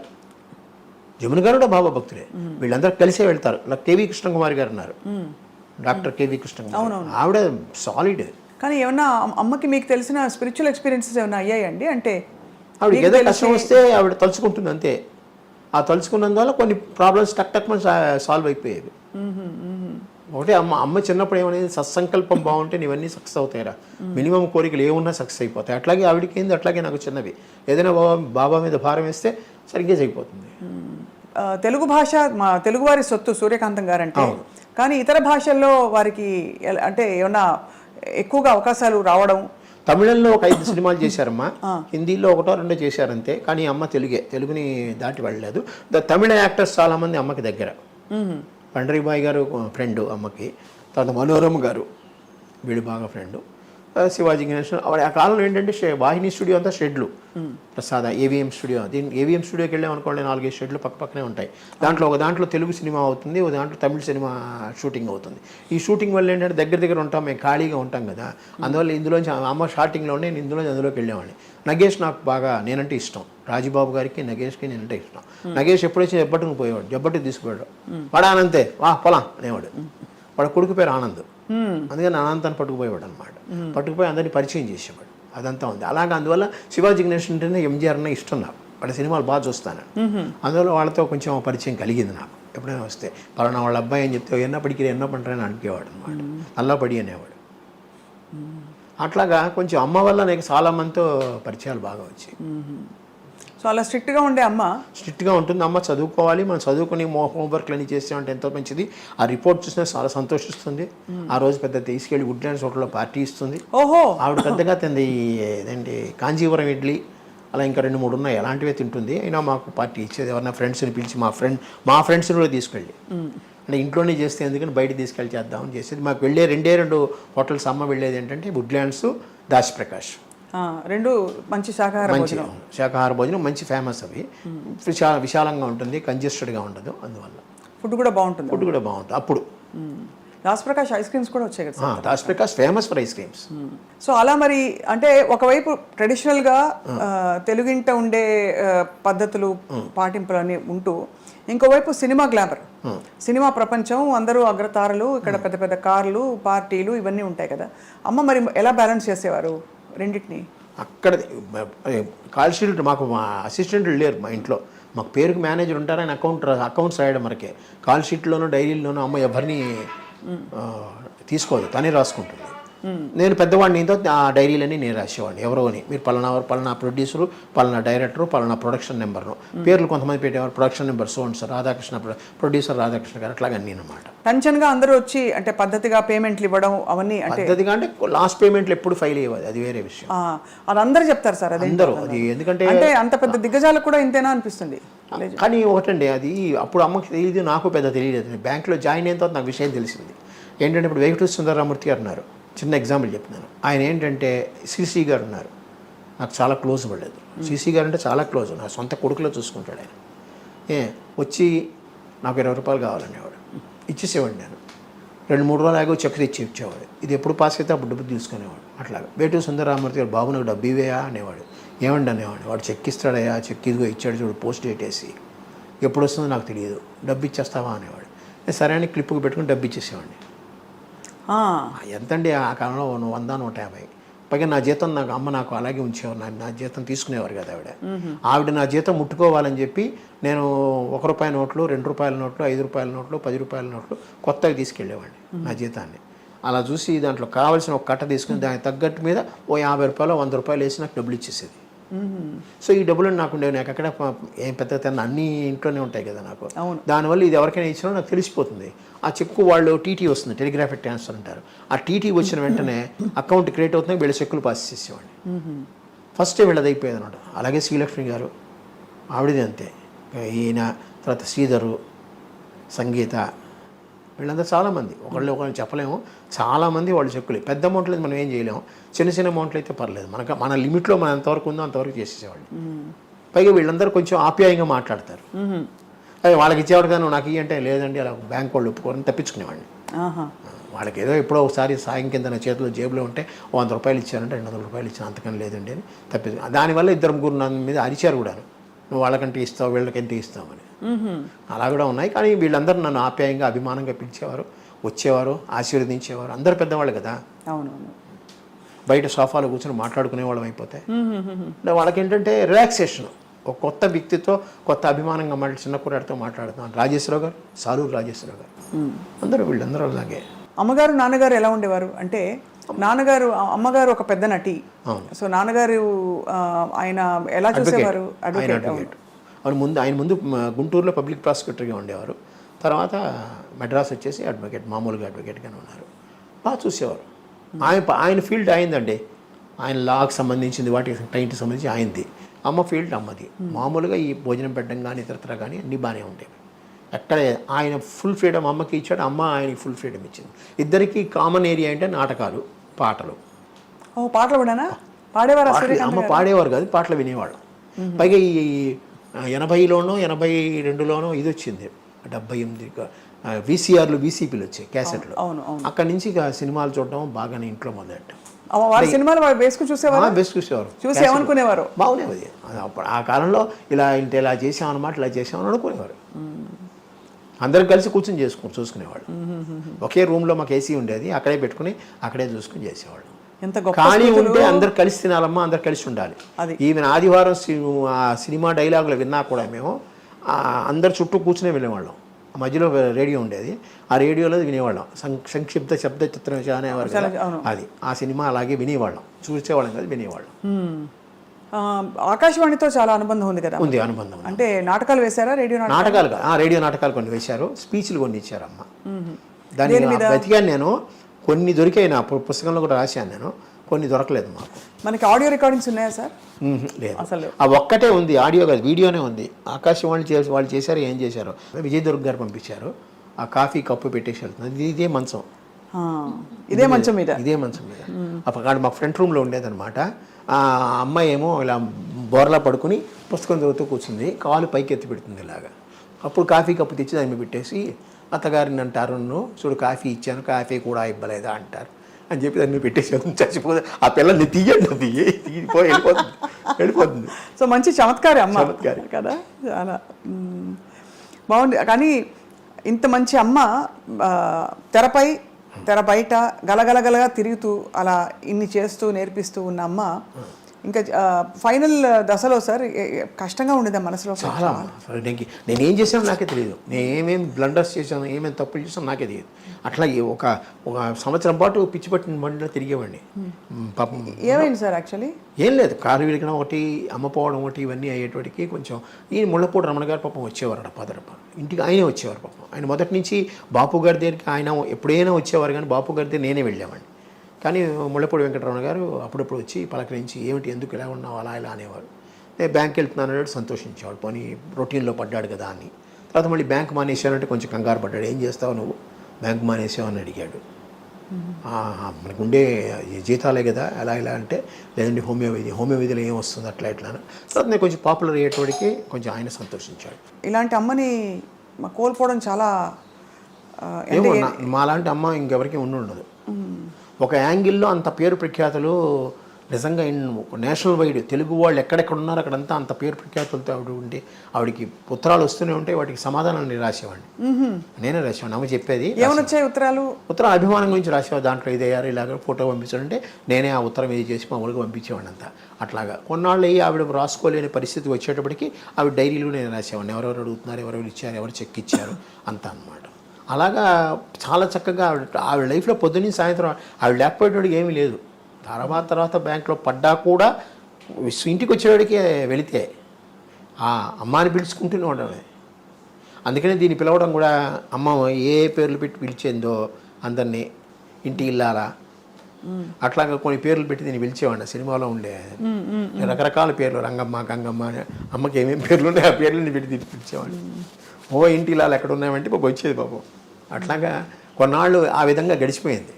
కూడా బాబా భక్తులే. వీళ్ళందరూ కలిసే వెళ్తారు. నాకు కేవీ కృష్ణకుమారి గారు ఉన్నారు, డాక్టర్ కేవీ కృష్ణకుమారి. ఆవిడ సాలిడ్. కానీ ఏమన్నా అమ్మకి మీకు తెలిసిన స్పిరిచువల్ ఎక్స్పీరియన్సెస్ ఏమైనా అయ్యాయండి? అంటే ఆవిడ ఏదో కష్టం వస్తే ఆవిడ తలుచుకుంటుంది అంతే. ఆ తలుచుకున్నందువల్ల కొన్ని ప్రాబ్లమ్స్ టక్ సాల్వ్ అయిపోయేవి. ఒకటే అమ్మ చిన్నప్పుడు ఏమనేది సత్సంకల్పం బాగుంటే ఇవన్నీ సక్సెస్ అవుతాయిరా, మినిమం కోరికలు ఏమున్నా సక్సెస్ అయిపోతాయి. అట్లాగే ఆవిడకి ఏంది, అట్లాగే నాకు చిన్నవి. ఏదైనా బాబా మీద భారం వేస్తే సరిగ్గా అయిపోతుంది. తెలుగు భాష మా తెలుగువారి సొత్తు సూర్యకాంతం గారు అంటే, కానీ ఇతర భాషల్లో వారికి అంటే ఏమన్నా ఎక్కువగా అవకాశాలు రావడం? తమిళంలో ఒక 5 సినిమాలు చేశారమ్మా, హిందీలో 1 2 చేశారంతే. కానీ అమ్మ తెలుగుని దాటి వెళ్ళలేదు. తమిళ యాక్టర్స్ చాలామంది అమ్మకి దగ్గర. పండరీబాయ్ గారు ఫ్రెండ్ అమ్మకి, తర్వాత మనోరమ గారు వీడు బాగా ఫ్రెండ్, శివాజీ గణేషన్. ఆ కాలంలో ఏంటంటే వాహిని స్టూడియో అంతా షెడ్లు, ప్రసాద ఏవిఎం స్టూడియో. ఏవిఎం స్టూడియోకి వెళ్ళాం అనుకోండి, 4-5 షెడ్లు పక్కనే ఉంటాయి. ఒక దాంట్లో తెలుగు సినిమా అవుతుంది, ఒక దాంట్లో తమిళ సినిమా షూటింగ్ అవుతుంది. ఈ షూటింగ్ వల్ల ఏంటంటే దగ్గర ఉంటాం, మేము ఖాళీగా ఉంటాం కదా. అందువల్ల ఇందులోంచి అమ్మ స్టార్టింగ్లోనే నేను అందులోకి వెళ్ళేవాడిని. నగేష్ నాకు బాగా నేనంటే ఇష్టం, రాజుబాబు గారికి నగేష్కి నేనంటే ఇష్టం. నగేష్ ఎప్పుడైతే జబ్బట్టుకు పోయేవాడు, జబ్బట్టుకు తీసుకుపోయాడు, పడానంతే వా పొలం అనేవాడు. వాడు కొడుకు పేరు ఆనంద్, అందుకని అనంతాన్ని పట్టుకుపోయేవాడు అనమాట. పట్టుకుపోయి అందరినీ పరిచయం చేసేవాడు. అదంతా ఉంది. అలాగే అందువల్ల శివాజీ గణేషన్ అంటేనే ఎంజీఆర్ అన్న ఇష్టం నాకు. వాళ్ళ సినిమాలు బాగా చూస్తాను. అందువల్ల వాళ్ళతో కొంచెం పరిచయం కలిగింది నాకు. ఎప్పుడైనా వస్తే పలానా వాళ్ళ అబ్బాయి అని చెప్తే ఎన్నప్పటికీ ఎన్నో పంటని అనిపేవాడు అనమాట. నల్లపడి అనేవాడు. అట్లాగా కొంచెం అమ్మ వల్ల నాకు చాలా మందితో పరిచయాలు బాగా వచ్చాయి. సో అలా స్ట్రిక్ట్గా ఉండే అమ్మ? స్ట్రిక్ట్గా ఉంటుంది. అమ్మ చదువుకోవాలి, మనం చదువుకుని హోంవర్క్లు అన్నీ చేసామంటే ఎంతో మంచిది. ఆ రిపోర్ట్ చూసినా చాలా సంతోషిస్తుంది. ఆ రోజు పెద్ద తీసుకెళ్ళి వుడ్లాండ్స్ హోటల్లో పార్టీ ఇస్తుంది. ఓహో, ఆవిడ పెద్దగా తింది ఏదండి కాంజీవరం ఇడ్లీ, అలా ఇంకా 2-3 ఉన్నాయి, అలాంటివే తింటుంది. అయినా మాకు పార్టీ ఇచ్చేది. ఎవరైనా ఫ్రెండ్స్ని పిలిచి మా ఫ్రెండ్స్ని కూడా తీసుకెళ్ళి, అంటే ఇంట్లోనే చేస్తే ఎందుకని బయట తీసుకెళ్ళి చేద్దామని చేసేది. మాకు వెళ్ళే 2 హోటల్స్ అమ్మ వెళ్ళేది ఏంటంటే వుడ్లాండ్స్, దాశప్రకాష్. 2 మంచి శాకాహార భోజనం మంచి ఫేమస్. అవి విశాలంగా ఉంటుంది, కంజెస్టెడ్గా ఉండదు. అందువల్ల ఫుడ్ కూడా బాగుంటుంది. అప్పుడు దాశప్రకాష్ ఐస్ క్రీమ్స్ కూడా వచ్చాయి కదా. Dasaprakash famous for ice creams. So అలా మరి అంటే ఒకవైపు ట్రెడిషనల్గా తెలుగింట ఉండే పద్ధతులు పాటింపులు అని ఉంటూ, ఇంకోవైపు సినిమా గ్లామర్, సినిమా ప్రపంచం, అందరూ అగ్రతారలు, ఇక్కడ పెద్ద పెద్ద కార్లు, పార్టీలు ఇవన్నీ ఉంటాయి కదా. అమ్మ మరి ఎలా బ్యాలెన్స్ చేసేవారు రెండింటిని? అక్కడ కాల్ షీట్ మాకు మా అసిస్టెంట్లు లేరు మా ఇంట్లో. మాకు పేరుకి మేనేజర్ ఉంటారు, ఆయన అకౌంట్స్ రాయడం మనకే. కాల్ షీట్లోనూ డైరీలోనూ అమ్మ ఎవరిని తీసుకోదు, తనే రాసుకుంటుంది. నేను పెద్దవాడిని, ఆ డైరీలన్నీ నేను రాసేవాడిని. ఎవరో అని, మీరు పలానా ప్రొడ్యూసరు, పలానా డైరెక్టరు, పలానా ప్రొడక్షన్ నెంబర్ను పేర్లు కొంతమంది పెట్టేవారు. Production number sir Radhakrishna, producer Radhakrishna గారు, అట్లాగే అన్నీ అనమాట. టెన్షన్గా అందరూ వచ్చి అంటే పద్ధతిగా పేమెంట్లు ఇవ్వడం అవన్నీ. అంటే పద్ధతిగా అంటే లాస్ట్ పేమెంట్లు ఎప్పుడు ఫెయిల్ అయ్యేది, అది వేరే విషయం. అది అందరూ చెప్తారు సార్, అది అందరూ. అది ఎందుకంటే అంటే అంత పెద్ద దిగ్గజాలకు కూడా ఇంతేనా అనిపిస్తుంది. కానీ ఒకటండి, అది అప్పుడు అమ్మకి తెలియదు, నాకు పెద్ద తెలియలేదు. బ్యాంకులో జాయిన్ అయిన తర్వాత నాకు విషయం తెలిసింది ఏంటంటే, ఇప్పుడు వెంకటేశ్వర సుందరరామూర్తి గారు ఉన్నారు, చిన్న ఎగ్జాంపుల్ చెప్తున్నాను. ఆయన ఏంటంటే సిసి గారు ఉన్నారు, నాకు చాలా క్లోజ్ పడలేదు. సిసి గారు అంటే చాలా క్లోజ్, నా సొంత కొడుకులో చూసుకుంటాడు ఆయన. వచ్చి నాకు 20 రూపాయలు కావాలనేవాడు, ఇచ్చేసేవాడు. నేను 2-3 రోజులు ఆగో చెక్ తెచ్చి ఇచ్చేవాడు. ఇది ఎప్పుడు పాస్ అయితే అప్పుడు డబ్బు తీసుకునేవాడు. అట్లాగా వేటూరు సుందరరామూర్తి గారు, బాబు నాకు డబ్బు ఇవేయా అనేవాడు. ఏమండి అనేవాడు. వాడు చెక్ ఇస్తాడయ్యా, చెక్ ఇదిగో ఇచ్చాడు చూడు, పోస్ట్ డేట్ వేసి, ఎప్పుడు వస్తుందో నాకు తెలియదు, డబ్బు ఇచ్చేస్తావా అనేవాడు. సరే అని క్లిప్కి పెట్టుకుని డబ్బు ఇచ్చేసేవాడిని. ఎంతండి ఆ కాలంలో 100-150. పైగా నా జీతం నాకు అలాగే ఉంచేవారు. నా జీతం తీసుకునేవారు కదా ఆవిడ నా జీతం ముట్టుకోవాలని చెప్పి నేను ₹1 నోట్లు, ₹2 నోట్లు, ₹5 నోట్లు, ₹10 నోట్లు కొత్తగా తీసుకెళ్ళేవాడిని నా జీతాన్ని. అలా చూసి దాంట్లో కావాల్సిన ఒక కట్ట తీసుకుని దానికి తగ్గట్టు మీద ఓ ₹50, ₹100 వేసి నాకు డబ్బులు ఇచ్చేసేది. సో ఈ డబ్బులు నాకు ఎక్కడ ఏం పెద్ద అన్ని ఇంట్లోనే ఉంటాయి కదా నాకు. దానివల్ల ఇది ఎవరికైనా ఇచ్చినా నాకు తెలిసిపోతుంది. ఆ చెక్కు వాళ్ళు టీటీ వస్తుంది, టెలిగ్రాఫిక్ ట్రాన్స్ఫర్ అంటారు. ఆ టీటీ వచ్చిన వెంటనే అకౌంట్ క్రియేట్ అవుతుంది, వీళ్ళ చెక్కులు పాస్ చేసేవాడిని. ఫస్టే వీళ్ళది అయిపోయేది అనమాట. అలాగే శ్రీలక్ష్మి గారు, ఆవిడది అంతే. ఈయన తర్వాత శ్రీధరు, సంగీత, వీళ్ళందరూ చాలామంది, ఒకళ్ళు చెప్పలేము, చాలామంది వాళ్ళు చెక్కులు. పెద్ద అమౌంట్లు అయితే మనం ఏం చేయలేము, చిన్న అమౌంట్లు అయితే పర్లేదు, మన లిమిట్లో మనం ఎంతవరకు ఉందో అంతవరకు చేసేసేవాళ్ళు. పైగా వీళ్ళందరూ కొంచెం ఆప్యాయంగా మాట్లాడతారు. అదే వాళ్ళకి ఇచ్చేవాడు కానీ నాకు ఇవి అంటే లేదండి, అలా బ్యాంక్ వాళ్ళు ఒప్పుకోరని తప్పించుకునేవాడిని. వాళ్ళకి ఏదో ఎప్పుడో ఒకసారి సాయం కింద నా చేతిలో జేబులో ఉంటే ₹100 ఇచ్చారంటే ₹200 ఇచ్చాను, అంతకని లేదండి అని తప్పించు. దానివల్ల 2-3 నా మీద అరిచారు కూడా, నువ్వు వాళ్ళకంటే ఇస్తావు, వీళ్ళకంటే ఇస్తామని. అలా కూడా ఉన్నాయి. కానీ వీళ్ళందరూ నన్ను ఆప్యాయంగా, అభిమానంగా పిలిచేవారు, వచ్చేవారు, ఆశీర్వదించేవారు. అందరు పెద్దవాళ్ళు కదా. అవునవును. బయట సోఫాలో కూర్చొని మాట్లాడుకునే వాళ్ళం అయిపోతే వాళ్ళకి ఏంటంటే రిలాక్సేషన్. ఒక కొత్త వ్యక్తితో కొత్త అభిమానంగా చిన్న కుర్రాడితో మాట్లాడుతున్నాను. రాజేశ్వరరావు గారు, సాలూరు రాజేశ్వరరావు గారు, అందరూ వీళ్ళందరూ అలాగే. అమ్మగారు నాన్నగారు ఎలా ఉండేవారు అంటే, అమ్మగారు ఒక పెద్ద నటి, సో నాన్నగారు ఆయన ఎలా చూసేవారు? అడ్వకేట్. ఆయన ముందు గుంటూరులో పబ్లిక్ ప్రాసిక్యూటర్గా ఉండేవారు. తర్వాత మెడ్రాస్ వచ్చేసి అడ్వకేట్, మామూలుగా అడ్వకేట్గానే ఉన్నారు. బాగా చూసేవారు. ఆయన ఫీల్డ్ అయిందండి. ఆయన లాకి సంబంధించింది, వాటికి టైంకి సంబంధించి ఆయనది. అమ్మ ఫీల్డ్ అమ్మది. మామూలుగా ఈ భోజనం పెట్టడం కానీ ఇతరత్ర కానీ అన్నీ బాగానే ఉండేవి. ఎక్కడ ఆయన ఫుల్ ఫ్రీడమ్ అమ్మకి ఇచ్చాడు, అమ్మ ఆయనకి ఫుల్ ఫ్రీడమ్ ఇచ్చింది. ఇద్దరికి కామన్ ఏరియా అంటే నాటకాలు, పాటలు. పాటలు కూడానా పాడేవారు? అమ్మ పాడేవారు కాదు, పాటలు వినేవాళ్ళం. పైగా ఈ 80లోనో 82లోనో ఇది వచ్చింది, 78 VCRలు VCPలు వచ్చాయి, క్యాసెట్లు. అక్కడి నుంచి ఇక సినిమాలు చూడడం బాగానే ఇంట్లో మొదలెట్టాం. సినిమాలు వేసుకుని చూసేవారు. చూసి ఏమనుకునేవారు? బాగునేది. అప్పుడు ఆ కాలంలో ఇలా చేసామన్నమాట, ఇలా చేసామని అనుకునేవారు. అందరం కలిసి కూర్చొని చూసుకునేవాళ్ళు. ఒకే రూమ్లో మాకు AC ఉండేది, అక్కడే పెట్టుకుని అక్కడే చూసుకుని చేసేవాళ్ళు. ఖాళీ ఉంటే అందరు కలిసి తినాలమ్మా, అందరు కలిసి ఉండాలి. ఈవెన్ ఆదివారం సినిమా డైలాగులు విన్నా కూడా మేము అందరు చుట్టూ కూర్చునే వెళ్ళేవాళ్ళం. మధ్యలో రేడియో ఉండేది, ఆ రేడియోలో వినేవాళ్ళం. సంక్షిప్త శబ్ద చిత్రం అనేవారు కదా, అది ఆ సినిమా అలాగే వినేవాళ్ళం. చూసేవాళ్ళం కాదు, వినేవాళ్ళం. ఆకాశవాణితో చాలా అనుబంధం ఉంది కదా? ఉంది, అనుబంధం. అంటే నాటకాలు వేశారా? రేడియో నాటకాలు కొన్ని వేశారు, స్పీచ్లు కొన్ని ఇచ్చారు అమ్మ. దాని వెతికాను నేను, కొన్ని దొరికాయి. నా పుస్తకంలో కూడా రాశాను నేను, కొన్ని దొరకలేదు మాకు. మనకి ఆడియో రికార్డింగ్స్ ఉన్నాయా సార్? లేదు, ఆ ఒక్కటే ఉంది, ఆడియో కాదు, వీడియోనే ఉంది. ఆకాశవాణి వాళ్ళు చేశారు, ఏం చేశారు, విజయ్ దుర్గ్ గారు పంపించారు. ఆ కాఫీ కప్పు పెట్టేసి వెళ్తుంది. ఇదే మంచం, ఇదే మంచం మీద అప్పుడు మా ఫ్రంట్ రూమ్లో ఉండేదన్నమాట. ఆ అమ్మాయి ఏమో ఇలా బోర్లా పడుకుని పుస్తకం చదువుతూ కూర్చుంది, కాలు పైకి ఎత్తి పెడుతుంది ఇలాగా. అప్పుడు కాఫీ కప్పు తెచ్చి దాన్ని పెట్టేసి, అత్తగారిని అంటారు, చూడు కాఫీ ఇచ్చాను, కాఫీ కూడా ఇవ్వలేదా అంటారు అని చెప్పి దాన్ని పెట్టేసి చచ్చిపోతే, ఆ పిల్లల్ని తీయండి, వెళ్ళిపోతుంది. సో మంచి చమత్కారి అమ్మ కదా, చాలా బాగుంది. కానీ ఇంత మంచి అమ్మ తెర బయట గలగలగలగా తిరుగుతూ అలా ఇన్ని చేస్తూ నేర్పిస్తూ ఉన్న అమ్మ ఇంకా ఫైనల్ దశలో సార్ కష్టంగా ఉండేదా మనసులో? చాలా. నేను ఏం చేశానో నాకే తెలియదు, నేను ఏమేమి బ్లండర్స్ చేశాను, ఏమేమి తప్పులు చేశాను నాకే తెలియదు. అట్లా ఒక సంవత్సరం పాటు పిచ్చి పట్టిన బండిలో తిరిగేవాడిని. పాపం ఏమైంది సార్? యాక్చువల్లీ ఏం లేదు, కారు విరిగడం ఒకటి, అమ్మపోవడం ఒకటి, ఇవన్నీ అయ్యేటికి కొంచెం. ఈ ముళ్ళపూడి రమణ గారు పాపం వచ్చేవారు, పదరప ఇంటికి ఆయనే వచ్చేవారు. పాపం ఆయన మొదటి నుంచి బాపు గారి దగ్గరికి ఆయన ఎప్పుడైనా వచ్చేవారు, కానీ బాపు గారి దగ్గర నేనే వెళ్ళేవాడిని. కానీ ముళ్ళపూడి వెంకటరమణ గారు అప్పుడప్పుడు వచ్చి పలకరించి, ఏమిటి ఎందుకు ఇలా ఉన్నావు అలా ఇలా అనేవారు. నేను బ్యాంక్ వెళ్తున్నాను అన్నాడు, సంతోషించేవాడు, పోనీ రొటీన్లో పడ్డాడు కదా అని. తర్వాత మళ్ళీ బ్యాంక్ మానేసానంటే కొంచెం కంగారు పడ్డాడు, ఏం చేస్తావు నువ్వు, బ్యాంక్ మానేసావు అని అడిగాడు. మనకు ఉండే జీతాలే కదా, ఎలా ఇలా అంటే, లేదండి హోమియోపతిలో ఏం వస్తుంది అట్లా ఇట్లా. తర్వాత నేను కొంచెం పాపులర్ అయ్యేటోడికి కొంచెం ఆయన సంతోషించాడు. ఇలాంటి అమ్మని కోల్పోవడం చాలా, ఏమో మాలాంటి అమ్మ ఇంకెవరికి ఉండదు. ఒక యాంగిల్లో అంత పేరు ప్రఖ్యాతులు నిజంగా నేషనల్ వైడ్ తెలుగు వాళ్ళు ఎక్కడెక్కడ ఉన్నారో అక్కడంతా అంత పేరు ప్రఖ్యాతులతో ఆవిడ ఉండి, ఆవిడకి ఉత్తరాలు వస్తూనే ఉంటాయి, వాటికి సమాధానాలు నేను రాసేవాడిని. నేనే రాసేవాడిని. అమ్మ చెప్పేది ఏమొచ్చాయి ఉత్తరాలు అభిమానం గురించి రాసేవాడు. దాంట్లో ఇదయ్యారు ఇలాగ ఫోటో పంపించాలంటే నేనే ఆ ఉత్తరం ఇది చేసి మామూలుగా పంపించేవాడిని అంతా. అట్లాగా కొన్నాళ్ళు అయ్యి ఆవిడ రాసుకోలేని పరిస్థితి వచ్చేటప్పటికి ఆవిడ డైరీలో నేను రాసేవాడిని, ఎవరెవరు అడుగుతున్నారు, ఎవరెవరు ఇచ్చారు, ఎవరు చెక్ ఇచ్చారు అంతా అన్నమాట. అలాగా చాలా చక్కగా ఆవిడ లైఫ్లో పొద్దున్నీ సాయంత్రం ఆవిడ లేకపోయేటోడికి ఏమీ లేదు. తర్వాత బ్యాంక్లో పడ్డా కూడా ఇంటికి వచ్చేవాడికి వెళితే ఆ అమ్మాని పిలుచుకుంటూనే ఉండడమే. అందుకనే దీన్ని పిలవడం కూడా, అమ్మ ఏ పేర్లు పెట్టి పిలిచేందో అందరినీ, ఇంటి ఇల్లాలా అట్లాగా కొన్ని పేర్లు పెట్టి దీన్ని పిలిచేవాడిని. సినిమాలో ఉండే రకరకాల పేర్లు, రంగమ్మ, గంగమ్మ, అమ్మకి ఏమేమి పేర్లు ఉన్నాయో ఆ పేర్లని పెట్టి దీన్ని పిలిచేవాడిని. ఇంటి ఇల్లాలు ఎక్కడ ఉన్నాయంటే పాపం వచ్చేది పాపం. అట్లాగా కొన్నాళ్ళు ఆ విధంగా గడిచిపోయింది.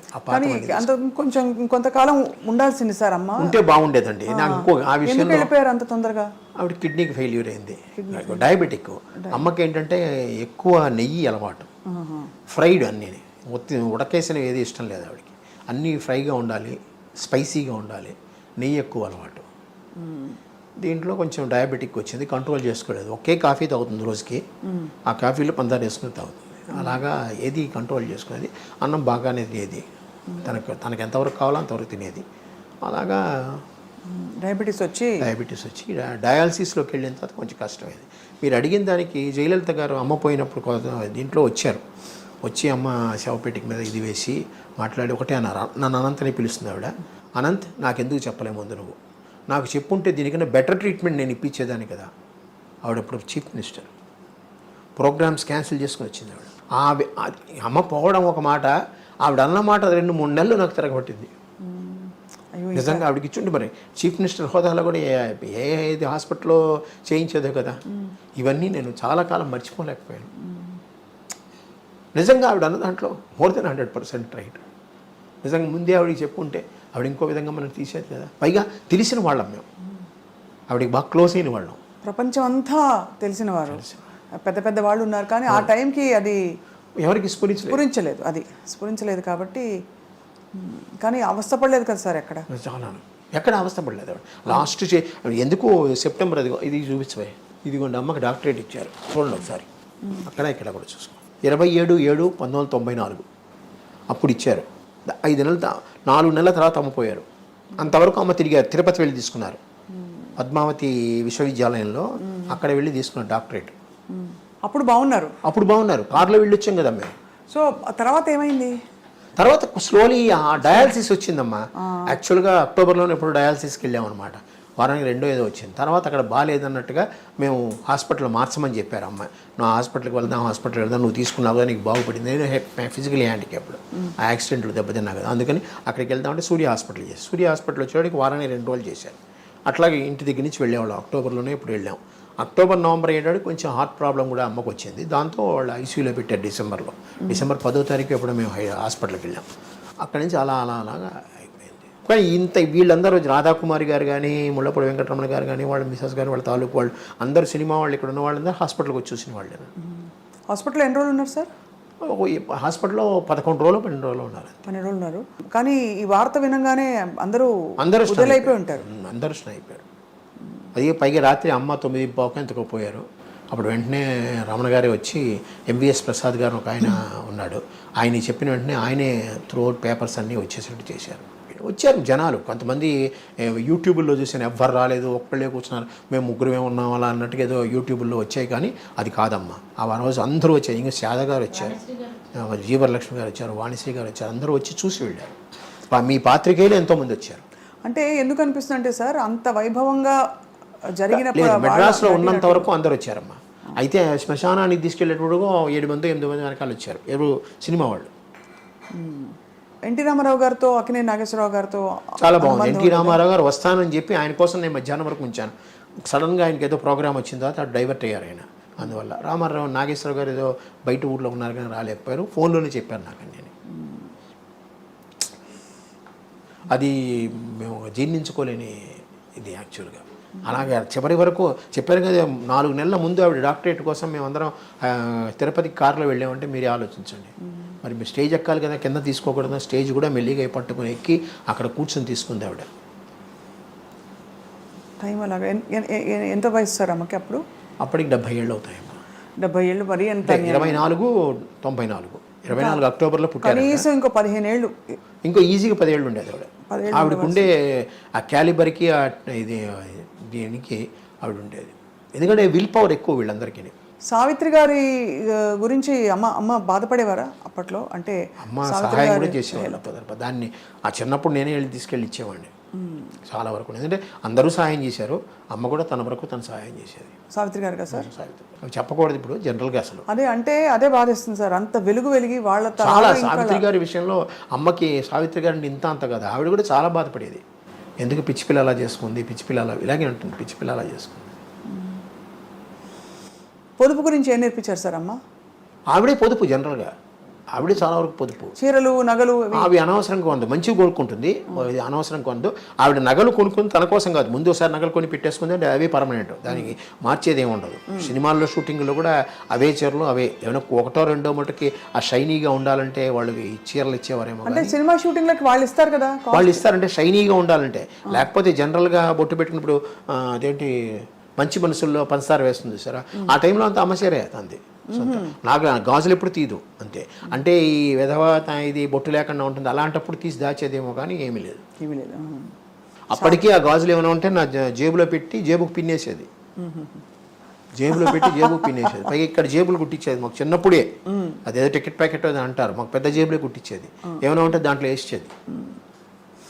అంత కొంచెం కొంతకాలం ఉండాల్సింది సార్ అమ్మ, ఉంటే బాగుండేదండి. నాకు ఇంకో ఆ విషయంలో వెళ్ళిపోయారు అంత తొందరగా. ఆవిడ కిడ్నీకి ఫెయిల్యూర్ అయింది, డయాబెటిక్. అమ్మకి ఏంటంటే ఎక్కువ నెయ్యి అలవాటు, ఫ్రైడ్ అన్నీ, ఉడకేసినవి ఏది ఇష్టం లేదు ఆవిడకి. అన్నీ ఫ్రైగా ఉండాలి, స్పైసీగా ఉండాలి, నెయ్యి ఎక్కువ అలవాటు. దీంట్లో కొంచెం డయాబెటిక్ వచ్చింది, కంట్రోల్ చేసుకోలేదు. ఒకే కాఫీ తాగుతుంది రోజుకి, ఆ కాఫీలో పందారు వేసుకుని తాగుతుంది. అలాగా ఏది కంట్రోల్ చేసుకునేది. అన్నం బాగానే తినేది, తనకు ఎంతవరకు కావాలో అంతవరకు తినేది. అలాగా డయాబెటీస్ వచ్చి డయాలసిస్లోకి వెళ్ళిన తర్వాత కొంచెం కష్టమైంది. మీరు అడిగిన దానికి జయలలిత గారు అమ్మ పోయినప్పుడు దీంట్లో వచ్చి అమ్మ శవపేటిక మీద ఇది వేసి మాట్లాడి ఒకటే అన్నారు, నన్ను అనంత్ అని పిలుస్తుంది ఆవిడ. అనంత్ నాకెందుకు చెప్పలే ముందు నువ్వు, నాకు చెప్పుంటే దీనికన్నా బెటర్ ట్రీట్మెంట్ నేను ఇప్పించేదాన్ని కదా. ఆవిడప్పుడు చీఫ్ మినిస్టర్, ప్రోగ్రామ్స్ క్యాన్సిల్ చేసుకుని వచ్చింది ఆవిడ. అమ్మ పోవడం ఒక మాట, ఆవిడ అన్నమాట 2-3 నెలలు నాకు తిరగబట్టింది. నిజంగా ఆవిడకి ఇచ్చుంటే మరి చీఫ్ మినిస్టర్ హోదాలో కూడా ఏది హాస్పిటల్లో చేయించేదో కదా. ఇవన్నీ నేను చాలా కాలం మర్చిపోలేకపోయాను. నిజంగా ఆవిడ అన్న దాంట్లో మోర్ దెన్ 100% రైట్. నిజంగా ముందే ఆవిడకి చెప్పుంటే ఆవిడ ఇంకో విధంగా మనం తీసేది కదా. పైగా తెలిసిన వాళ్ళం మేము, ఆవిడకి బాగా క్లోజ్ అయిన వాళ్ళం. ప్రపంచం అంతా తెలిసిన వారు, పెద్ద పెద్ద వాళ్ళు ఉన్నారు. కానీ ఆ టైంకి అది ఎవరికి స్ఫురించలేదు కాబట్టి. కానీ అవస్థపడలేదు కదా సార్ ఎక్కడ అవస్థపడలేదు. లాస్ట్ ఎందుకు సెప్టెంబర్ ఇది చూపించబోయే, ఇదిగోండి అమ్మకి డాక్టరేట్ ఇచ్చారు చూడండి ఒకసారి, అక్కడ ఇక్కడ కూడా చూసుకో. 27/7/1994 అప్పుడు ఇచ్చారు. 4 నెలల తర్వాత అమ్మపోయారు. అంతవరకు అమ్మ తిరిగారు, తిరుపతి వెళ్ళి తీసుకున్నారు, పద్మావతి విశ్వవిద్యాలయంలో అక్కడ వెళ్ళి తీసుకున్నారు డాక్టరేట్. అప్పుడు బాగున్నారు. కార్లో వెళ్ళి వచ్చాం కదా మేము. సో తర్వాత ఏమైంది? తర్వాత స్లోలీ డయాలసిస్ వచ్చిందమ్మా. యాక్చువల్గా అక్టోబర్లోనే ఎప్పుడు డయాలసిస్కి వెళ్ళామన్నమాట. వారానికి 2 ఏదో వచ్చింది. తర్వాత అక్కడ బాగాలేదన్నట్టుగా మేము హాస్పిటల్ మార్చమని చెప్పారు అమ్మ. నువ్వు హాస్పిటల్కి వెళ్దాం నువ్వు తీసుకున్నావు కదా, నీకు బాగుపడింది. నేను ఫిజికలీ హ్యాండిక్యాప్డ్, ఆ యాక్సిడెంట్లు దెబ్బతిన్నా కదా, అందుకని అక్కడికి వెళ్దామంటే సూర్య హాస్పిటల్ వచ్చేవాడికి వారానికి 2 రోజులు చేశారు. అట్లాగే ఇంటి దగ్గర నుంచి వెళ్ళేవాళ్ళం. అక్టోబర్లోనే ఇప్పుడు వెళ్ళాం. అక్టోబర్ నవంబర్ అయ్యేటాడు కొంచెం హార్ట్ ప్రాబ్లం కూడా అమ్మకు వచ్చింది. దాంతో వాళ్ళు ఐసీయూలో పెట్టారు డిసెంబర్ 10వ తారీఖు ఎప్పుడు మేము హాస్పిటల్కి వెళ్ళాం. అక్కడి నుంచి అలాగా అయిపోయింది. కానీ వీళ్ళందరూ రాధాకుమారి గారు కానీ, ముళ్ళపూడి వెంకటరమణ గారు కానీ, వాళ్ళ మిసెస్ గారు, వాళ్ళ తాలూకు వాళ్ళు అందరూ, సినిమా వాళ్ళు ఇక్కడ ఉన్న వాళ్ళందరూ హాస్పిటల్కి వచ్చి చూసిన వాళ్ళే. హాస్పిటల్లో ఎన్ని రోజులు ఉన్నారు సార్? హాస్పిటల్లో 11 రోజులు 12 రోజులు ఉన్నారు. 12 రోజులు ఉన్నారు. కానీ ఈ వార్త వినగానే అందరూ అయిపోయి ఉంటారు. అందరూ అయిపోయారు. అది పైగా రాత్రి అమ్మ 9:15 ఎంతకో పోయారు. అప్పుడు వెంటనే రమణ గారే వచ్చి, ఎంవిఎస్ ప్రసాద్ గారు ఒక ఆయన ఉన్నాడు, ఆయన చెప్పిన వెంటనే ఆయనే త్రూఅవుట్ పేపర్స్ అన్నీ వచ్చేసేట్టు చేశారు. వచ్చారు జనాలు. కొంతమంది యూట్యూబ్లో చూసాను, ఎవ్వరు రాలేదు, ఒక్కళ్ళే కూర్చున్నారు, మేము 3 ఉన్నాం అలా అన్నట్టుగా ఏదో యూట్యూబ్లో వచ్చాయి. కానీ అది కాదమ్మా. ఆ రోజు అందరూ వచ్చారు. ఇంకా శాద గారు వచ్చారు, జీవరలక్ష్మి గారు వచ్చారు, వాణిశ్రీ గారు వచ్చారు. అందరూ వచ్చి చూసి వెళ్ళారు. మీ పాత్రికేయులు ఎంతోమంది వచ్చారు. అంటే ఎందుకు అనిపిస్తుంది అంటే సార్, అంత వైభవంగా జరిగినప్పుడు మెడ్రాస్లో ఉన్నంత వరకు అందరు వచ్చారమ్మా. అయితే శ్మశానానికి తీసుకెళ్ళేటప్పుడు 7-8 మంది వెనకాల వచ్చారు. ఎవరు? సినిమా వాళ్ళు. ఎన్టీ రామారావు గారితో, అక్కినేని నాగేశ్వరరావు గారితో చాలా బాగుంది. ఎన్టీ రామారావు గారు వస్తానని చెప్పి ఆయన కోసం నేను మధ్యాహ్నం వరకు ఉంచాను. సడన్గా ఆయనకి ఏదో ప్రోగ్రామ్ వచ్చిన తర్వాత అటు డైవర్ట్ అయ్యారు ఆయన. అందువల్ల రామారావు, నాగేశ్వరరావు గారు ఏదో బయట ఊళ్ళో ఉన్నారు కానీ రాలేకపోయారు. ఫోన్లోనే చెప్పారు నాకు. నేను అది మేము జీర్ణించుకోలేని ఇది యాక్చువల్గా. అలాగే చివరి వరకు చెప్పారు కదా, 4 నెలల ముందు ఆవిడ డాక్టరేట్ కోసం మేమందరం తిరుపతికి కారులో వెళ్ళామంటే మీరే ఆలోచించండి. మరి మీరు స్టేజ్ ఎక్కాలి కదా, కింద తీసుకోకూడదు. స్టేజ్ కూడా మెల్లిగా పట్టుకుని ఎక్కి అక్కడ కూర్చొని తీసుకుంది ఆవిడ. టైం అలాగా. ఎంత వయసు సార్ అమ్మకి అప్పుడు? అప్పటికి 70 ఏళ్ళు అవుతాయమ్మా. 70 ఏళ్ళు మరి ఎంత? 24 అక్టోబర్లో పుట్టారు. కనీసం ఇంకో 15 ఏళ్ళు, ఇంకో ఈజీగా 10 ఏళ్ళు ఉండేది ఆవిడ. ఆవిడకుండే ఆ క్యాలిబర్కి ఇది దీనికి ఆవిడ ఉండేది. ఎందుకంటే విల్ పవర్ ఎక్కువ వీళ్ళందరికీ. సావిత్రి గారి గురించి అమ్మ బాధపడేవారా అప్పట్లో? అంటే అమ్మ సహాయం కూడా చేసేవాళ్ళు. దాన్ని ఆ చిన్నప్పుడు నేనే వెళ్ళి తీసుకెళ్ళి ఇచ్చేవాడిని చాలా వరకు. ఎందుకంటే అందరూ సహాయం చేశారు, అమ్మ కూడా తన వరకు తను సహాయం చేసేది. సావిత్రి గారు కదా సార్? సావిత్రి అవి చెప్పకూడదు ఇప్పుడు జనరల్గా అసలు. అదే బాధేస్తుంది సార్. అంత వెలిగి వాళ్ళ చాలా. సావిత్రి గారి విషయంలో అమ్మకి సావిత్రి గారిని అంత కదా, ఆవిడ కూడా చాలా బాధపడేది. ఎందుకు పిచ్చి పిల్ల అలా చేసుకుంది, పిచ్చి పిల్ల అలా ఇలాగే ఉంటుంది, పిచ్చి పిల్ల అలా చేసుకుంది. పొదుపు గురించి ఏం నేర్పించారు సార్ అమ్మ? ఆవిడే పొదుపు. జనరల్గా ఆవిడే చాలా వరకు పొదుపు. చీరలు, నగలు అవి అనవసరంగా కొందు, మంచిగా కొనుక్కుంటుంది. అనవసరం కొందు. ఆవిడ నగలు కొనుక్కుంది తన కోసం కాదు, ముందు ఒకసారి నగలు కొని పెట్టేసుకుంది అంటే అవే పర్మనెంట్, దానికి మార్చేది ఏమి ఉండదు. సినిమాల్లో షూటింగ్లో కూడా అవే చీరలు అవే. ఏమైనా 1-2 మటుకి ఆ షైనీగా ఉండాలంటే వాళ్ళు ఈ చీరలు ఇచ్చేవారేమో. అంటే సినిమా షూటింగ్లకి వాళ్ళు ఇస్తారు కదా, వాళ్ళు ఇస్తారంటే షైనీగా ఉండాలంటే. లేకపోతే జనరల్గా బొట్టు పెట్టినప్పుడు అదేంటి మంచి మనసుల్లో పంచదార వేస్తుంది సరే, ఆ టైంలో అంత అమ్మసేరే అంతే. నాకు గాజులు ఎప్పుడు తీదు అంతే. అంటే ఈ విధవ ఇది బొట్టు లేకుండా ఉంటుంది, అలాంటప్పుడు తీసి దాచేదేమో కానీ ఏమీ లేదు. అప్పటికీ ఆ గాజులు ఏమైనా ఉంటే నా జేబులో పెట్టి జేబుకు పిన్నేసేది, జేబులో పెట్టి జేబుకు పిన్నేసేది. పైగా ఇక్కడ జేబులు కుట్టించేది మాకు చిన్నప్పుడే. అదేదో టికెట్ ప్యాకెట్ అని అంటారు, మాకు పెద్ద జేబులే కుట్టించేది. ఏమైనా ఉంటే దాంట్లో వేసేది.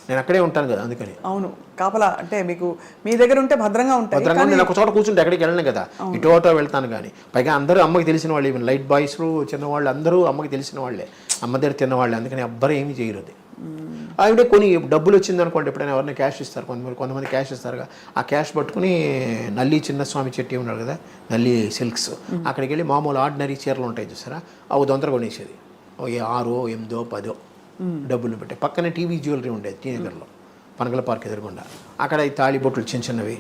నేను అక్కడే ఉంటాను కదా అందుకని. అవును, కాపలా అంటే మీకు మీ దగ్గర ఉంటే భద్రంగా ఉంటాయి. భద్రంగా నేను ఒక చోట కూర్చుంటే ఎక్కడికి వెళ్ళను కదా, ఇటో అటో వెళ్తాను. కానీ పైగా అందరూ అమ్మకి తెలిసిన వాళ్ళు, ఈవెన్ లైట్ బాయ్స్ చిన్నవాళ్ళు అందరూ అమ్మకి తెలిసిన వాళ్ళే, అమ్మ దగ్గర తిన్నవాళ్ళే. అందుకని ఎవ్వరు ఏమీ చేయరు. ఆవిడే కొన్ని డబ్బులు వచ్చింది అనుకోండి, ఎప్పుడైనా ఎవరైనా క్యాష్ ఇస్తారు, కొంతమంది క్యాష్ ఇస్తారుగా, ఆ క్యాష్ పట్టుకుని నల్లి చిన్నస్వామి చెట్టి ఉన్నాడు కదా, నల్లి సిల్క్స్, అక్కడికి వెళ్ళి మామూలు ఆర్డినరీ చీరలు ఉంటాయి చూసారా, అవి తొందరగా కొనేసేది. 6, 8, 10 డబ్బులు పెట్టి. పక్కనే టీవీ జ్యువెలరీ ఉండేది టీ నగర్లో, పనగల పార్క్ ఎదురుగుండా. అక్కడ ఈ తాళి బొట్టులు చిన్నవి,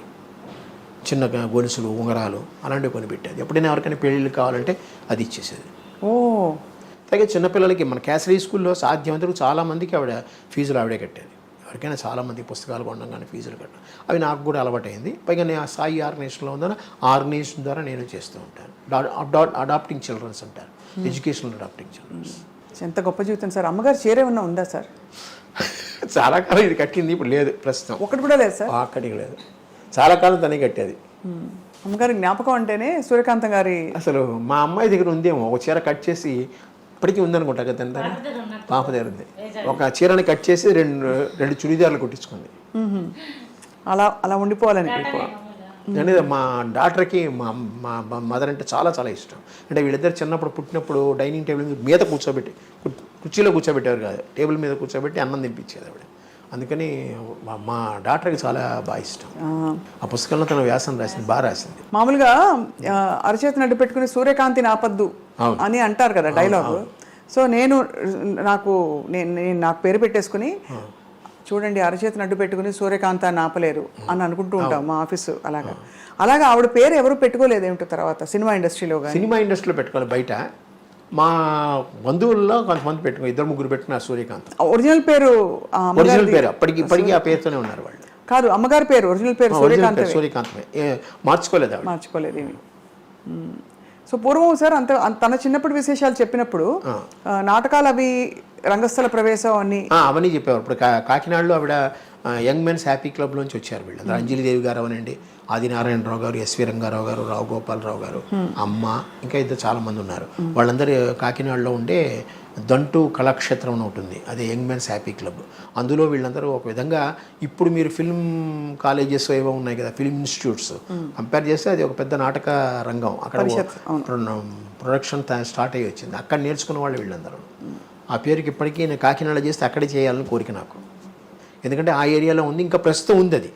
చిన్న గొలుసులు, ఉంగరాలు అలాంటివి కొని పెట్టేది. ఎప్పుడైనా ఎవరికైనా పెళ్ళిళ్ళు కావాలంటే అది ఇచ్చేసేది. అలాగే చిన్నపిల్లలకి మన కేసరీ స్కూల్లో సాధ్యమంతకు చాలామందికి ఆవిడ ఫీజులు ఆవిడే కట్టేది. ఎవరికైనా చాలామంది పుస్తకాలు కొనడం కానీ ఫీజులు కట్టడం అవి నాకు కూడా అలవాటైంది. పైగా నేను ఆ సాయి ఆర్గనైజేషన్లో ఉందని ఆర్గనైజేషన్ ద్వారా నేను చేస్తూ ఉంటాను. అడాప్టింగ్ చిల్డ్రన్స్ అంటారు, ఎడ్యుకేషనల్ అడాప్టింగ్ చిల్డ్రన్స్. ఎంత గొప్ప జీవితం సార్. అమ్మగారు చీర ఏమన్నా ఉందా సార్? చాలా కాలం ఇది కట్టింది, ఇప్పుడు లేదు ప్రస్తుతం. ఒకటి కూడా లేదు సార్? అక్కడికి లేదు, చాలా కాలం తనే కట్టేది. అమ్మగారి జ్ఞాపకం అంటేనే సూర్యకాంతం గారి. అసలు మా అమ్మాయి దగ్గర ఉందేమో ఒక చీర కట్ చేసి, ఇప్పటికీ ఉందనుకుంటా కదా, పాప దగ్గర ఉంది. ఒక చీరని కట్ చేసి రెండు చుడిదార్లు కుట్టించుకుంది. అలా అలా ఉండిపోవాలని. అంటే మా డాక్టర్కి మా మదర్ అంటే చాలా చాలా ఇష్టం. అంటే వీళ్ళిద్దరు చిన్నప్పుడు పుట్టినప్పుడు డైనింగ్ టేబుల్ మీద కూర్చోబెట్టి, కుర్చీలో కూర్చోబెట్టేవారు కాదు, టేబుల్ మీద కూర్చోబెట్టి అన్నం తినిపించేది ఆవిడ. అందుకని మా డాక్టర్కి చాలా బాగా ఇష్టం. ఆ పుస్తకంలో తన వ్యాసం రాసింది, బాగా రాసింది. మామూలుగా అరచేతిని అడ్డు పెట్టుకుని సూర్యకాంతిని ఆపద్దు అని అంటారు కదా డైలాగ్. సో నాకు పేరు పెట్టేసుకుని, చూడండి అరచేతిని అడ్డు పెట్టుకుని సూర్యకాంతాన్ని ఆపలేరు అని అనుకుంటూ ఉంటాం మా ఆఫీసు. అలాగా ఆవిడ పేరు ఎవరు పెట్టుకోలేదు ఏమిటో తర్వాత సినిమా ఇండస్ట్రీలో. సినిమా ఇండస్ట్రీలో పెట్టుకోవాలి, బయట మా బంధువుల్లో కొంతమంది పెట్టుకో, 2-3 పెట్టుకున్నారు సూర్యకాంత్. ఒరిజినల్ పేరు ఇప్పటికీ ఆ పేరుతోనే ఉన్నారు వాళ్ళు. కాదు, అమ్మగారి పేరు ఒరిజినల్ పేరు సూర్యకాంతమే, మార్చుకోలేదు ఏమి. సో పూర్వం సార్ తన చిన్నప్పటి విశేషాలు చెప్పినప్పుడు నాటకాలు అవి రంగస్థల ప్రవేశం అవన్నీ చెప్పేవారు. ఇప్పుడు కాకినాడలో ఆవిడ యంగ్ మెన్స్ హ్యాపీ క్లబ్లోంచి వచ్చారు వీళ్ళు. అంజలిదేవి గారు అవనండి, ఆదినారాయణరావు గారు, ఎస్వి రంగారావు గారు, రావు గోపాలరావు గారు, అమ్మ, ఇంకా ఇద్దరు చాలామంది ఉన్నారు. వాళ్ళందరూ కాకినాడలో ఉండే దంటు కళాక్షేత్రం అని ఉంటుంది, అదే యంగ్ మెన్స్ హ్యాపీ క్లబ్. అందులో వీళ్ళందరూ ఒక విధంగా, ఇప్పుడు మీరు ఫిల్మ్ కాలేజెస్ ఏవో ఉన్నాయి కదా, ఫిల్మ్ ఇన్స్టిట్యూట్స్, కంపేర్ చేస్తే అది ఒక పెద్ద నాటక రంగం. అక్కడ ప్రొడక్షన్ స్టార్ట్ అయ్యి వచ్చింది, అక్కడ నేర్చుకున్న వాళ్ళు వీళ్ళందరూ. ఆ పేరుకి ఇప్పటికీ నేను కాకినాడ చేస్తే అక్కడే చేయాలని కోరిక నాకు, ఎందుకంటే ఆ ఏరియాలో ఉంది, ఇంకా ప్రస్తుతం ఉంది అది,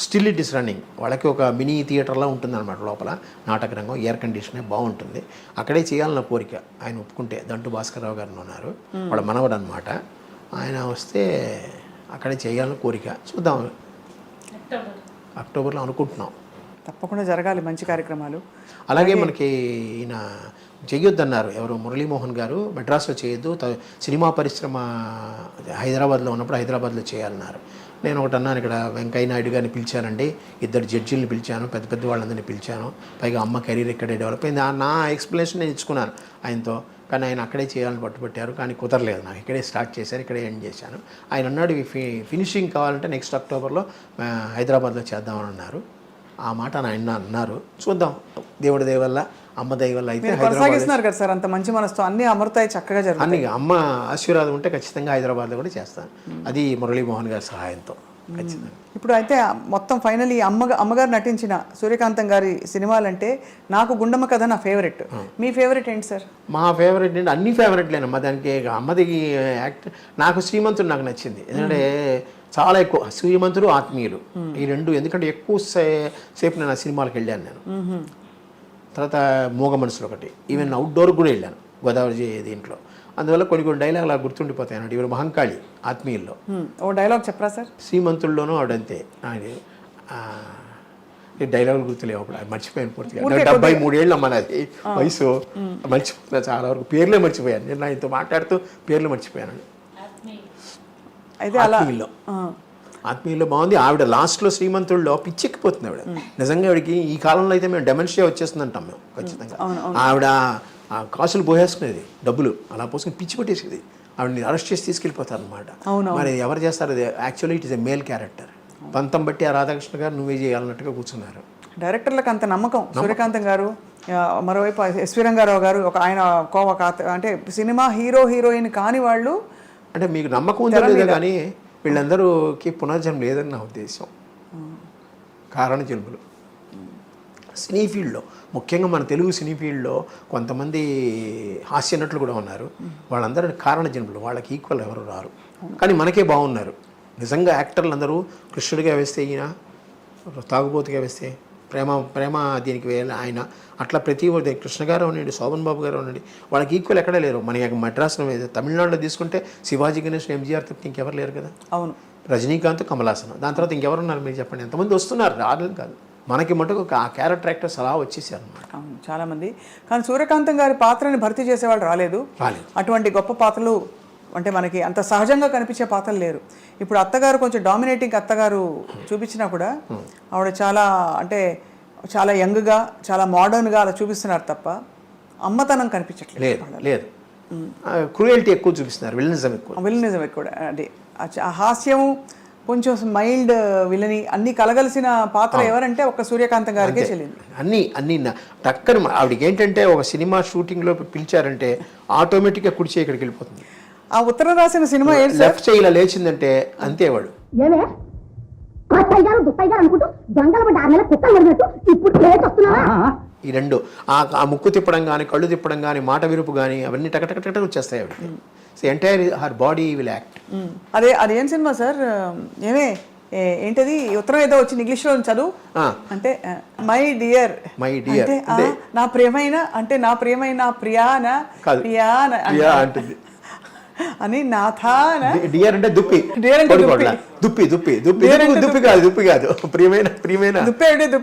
స్టిల్ ఇట్ ఇస్ రన్నింగ్. వాళ్ళకి ఒక మినీ థియేటర్లా ఉంటుంది అనమాట లోపల, నాటక రంగం, ఎయిర్ కండిషనే బాగుంటుంది, అక్కడే చేయాలన్న కోరిక. ఆయన ఒప్పుకుంటే, దంటు భాస్కర్రావు గారు ఉన్నారు, వాళ్ళ మనవడు అనమాట, ఆయన వస్తే అక్కడే చేయాలని కోరిక. చూద్దాం, అక్టోబర్లో అనుకుంటున్నాం. తప్పకుండా జరగాలి మంచి కార్యక్రమాలు. అలాగే మనకి ఈయన చెయ్యొద్దన్నారు ఎవరు, మురళీమోహన్ గారు, మెడ్రాస్లో చేయొద్దు, సినిమా పరిశ్రమ హైదరాబాద్లో ఉన్నప్పుడు హైదరాబాద్లో చేయాలన్నారు. నేను ఒకటి అన్నాను, ఇక్కడ వెంకయ్య నాయుడు గారిని పిలిచానండి, 2 జడ్జీలను పిలిచాను, పెద్ద పెద్ద వాళ్ళందరినీ పిలిచాను, పైగా అమ్మ కెరీర్ ఇక్కడే డెవలప్ అయింది. నా ఎక్స్ప్లెనేషన్ నేను ఇచ్చుకున్నాను ఆయనతో, కానీ ఆయన అక్కడే చేయాలని పట్టుబట్టారు, కానీ కుదరలేదు నాకు. ఇక్కడే స్టార్ట్ చేశాను, ఇక్కడే ఎండ్ చేశాను. ఆయన అన్నాడు ఫినిషింగ్ కావాలంటే నెక్స్ట్ అక్టోబర్లో హైదరాబాద్లో చేద్దామని అన్నారు. ఆ మాట ఆయన అన్నారు, చూద్దాం, దేవుడి దయ వల్ల, అమ్మ దయ వల్ల అయితే కొనసాగిస్తున్నారు కదా సార్, అంత మంచి మనసుతో అన్ని అమృతాయి చక్కగా జరుగుతాయి. అన్ని అమ్మ ఆశీర్వాదం ఉంటే ఖచ్చితంగా హైదరాబాద్లో కూడా చేస్తాను, అది మురళీమోహన్ గారి సహాయంతో ఖచ్చితంగా. ఇప్పుడు అయితే మొత్తం ఫైనల్ అమ్మగారు నటించిన సూర్యకాంతం గారి సినిమాలంటే నాకు గుండమ్మ కథ నా ఫేవరెట్. మీ ఫేవరెట్ ఏంటి సార్? మా ఫేవరెట్ ఏంటి, అన్ని ఫేవరెట్లేనమ్మా. దానికి అమ్మది యాక్ట్, నాకు శ్రీమంతుడు నాకు నచ్చింది, ఎందుకంటే చాలా ఎక్కువ శ్రీమంతుడు, ఆత్మీయులు ఈ రెండు. ఎందుకంటే ఎక్కువ సేపు నేను ఆ సినిమాలకు వెళ్ళాను నేను. తర్వాత మూగ మనసులు ఒకటి, ఈవెన్ అవుట్డోర్ కూడా వెళ్ళాను గోదావరి దీంట్లో. అందువల్ల కొన్ని డైలాగ్ అలా గుర్తుండిపోతాయి అన్నట్టు. ఇవి మహంకాళి ఆత్మీయుల్లో ఓ డైలాగ్ చెప్పరా సార్? శ్రీమంతుల్లోనూ ఆవిడంతే, డైలాగులు గుర్తులేవు అప్పుడు, మర్చిపోయాను పూర్తిగా. 73 ఏళ్ళు అమ్మ నాది వయసు, మర్చిపోతున్నా చాలా వరకు, పేర్లే మర్చిపోయాను. నేను ఆయనతో మాట్లాడుతూ పేర్లు మర్చిపోయాను. అయితే ఆత్మీయుల్లో బాగుంది. ఆవిడ లాస్ట్లో శ్రీమంతుల్లో పిచ్చెక్కిపోతుంది ఆవిడ. నిజంగా ఆవిడకి ఈ కాలంలో అయితే మేము డెమెన్షియా వచ్చేస్తుంది అంటాం మేము ఖచ్చితంగా. ఆవిడ కాసులు పోసేసుకునేది, డబ్బులు అలా పోసుకుని పిచ్చి పట్టేసేది. ఆవిడని అరెస్ట్ చేసి తీసుకెళ్ళిపోతారు అనమాట. మరి ఎవరు చేస్తారు? అది actually it is a male character. పంతం బట్టి ఆ రాధాకృష్ణ గారు నువ్వే చేయాలన్నట్టుగా కూర్చున్నారు. డైరెక్టర్లకు అంత నమ్మకం. సూర్యకాంతం గారు, మరోవైపు ఎస్వి రంగారావు గారు, ఆయన అంటే సినిమా హీరోయిన్ కాని వాళ్ళు. అంటే మీకు నమ్మకం ఉందో లేదో కానీ వీళ్ళందరూకి పునర్జన్మ లేదని నా ఉద్దేశం. కారణ జన్మలు సినీ ఫీల్డ్లో, ముఖ్యంగా మన తెలుగు సినీ ఫీల్డ్లో కొంతమంది హాస్య నటులు కూడా ఉన్నారు. వాళ్ళందరూ కారణ జన్మలు, వాళ్ళకి ఈక్వల్ ఎవరు రారు. కానీ మనకే బాగున్నారు నిజంగా. యాక్టర్లు అందరూ కృష్ణుడిగా వేస్తే ఈయన, తాగుబోతుగా వేస్తే ప్రేమ దీనికి వేయాలి ఆయన, అట్లా ప్రతి ఒక్కటి కృష్ణ గారు ఉండండి, శోభన్ బాబు గారు ఉండండి, వాళ్ళకి ఈక్వల్ ఎక్కడే లేరు. మన మద్రాసులో తమిళనాడులో తీసుకుంటే శివాజీ గణేష్, ఎంజీఆర్ తప్ప ఇంకెవరు లేరు కదా. అవును. రజనీకాంత్, కమలాసనం, దాని తర్వాత ఇంకెవరున్నారు మీరు చెప్పండి? ఎంతమంది వస్తున్నారు, రాలేదు కాదు. మనకి మటుకు ఆ క్యారెక్టర్ యాక్టర్స్ అలా వచ్చేసారు అనమాట. అవును, చాలామంది. కానీ సూర్యకాంతం గారి పాత్రని భర్తీ చేసేవాళ్ళు రాలేదు. అటువంటి గొప్ప పాత్రలు అంటే మనకి అంత సహజంగా కనిపించే పాత్రలు లేరు. ఇప్పుడు అత్తగారు కొంచెం డామినేటింగ్ అత్తగారు చూపించినా కూడా ఆవిడ చాలా యంగ్గా, చాలా మోడర్న్గా అలా చూపిస్తున్నారు తప్ప అమ్మతనం కనిపించట్లేదు. లేదు, క్రూయల్టీ ఎక్కువ చూపిస్తున్నారు, విలనిజం ఎక్కువ. అది ఆ హాస్యం, కొంచెం మైల్డ్ విలని అన్ని కలగలిసిన పాత్ర ఎవరంటే ఒక సూర్యకాంతం గారికే చెల్లింది. అన్ని టక్కన ఆవిడకి ఏంటంటే ఒక సినిమా షూటింగ్లో పిలిచారంటే ఆటోమేటిక్గా కుడి చేయి ఇక్కడికి వెళ్ళిపోతుంది. ఆ ఉత్తరం రాసిన సినిమా లెఫ్ట్ చేయి ఇలా లేచిందంటే అంతే వాడు. ఈ రెండు ఆ ముక్కు తిప్పడం కానీ, కళ్ళు తిప్పడం కానీ, మాట విరుపు కానీ అవన్నీ టకటక వచ్చేస్తాయి ఆవిడకి. So entire her body will act. అదేం సినిమా సార్? ఏంటది ఉత్తరం ఏదో వచ్చింది ఇంగ్లీష్లో చదువు అంటే మై డియర్ అంటే నా ప్రియమైన ప్రియానా అంటుంది అని నాథా. డియర్ అంటే దుప్పి కాదు ప్రియమైన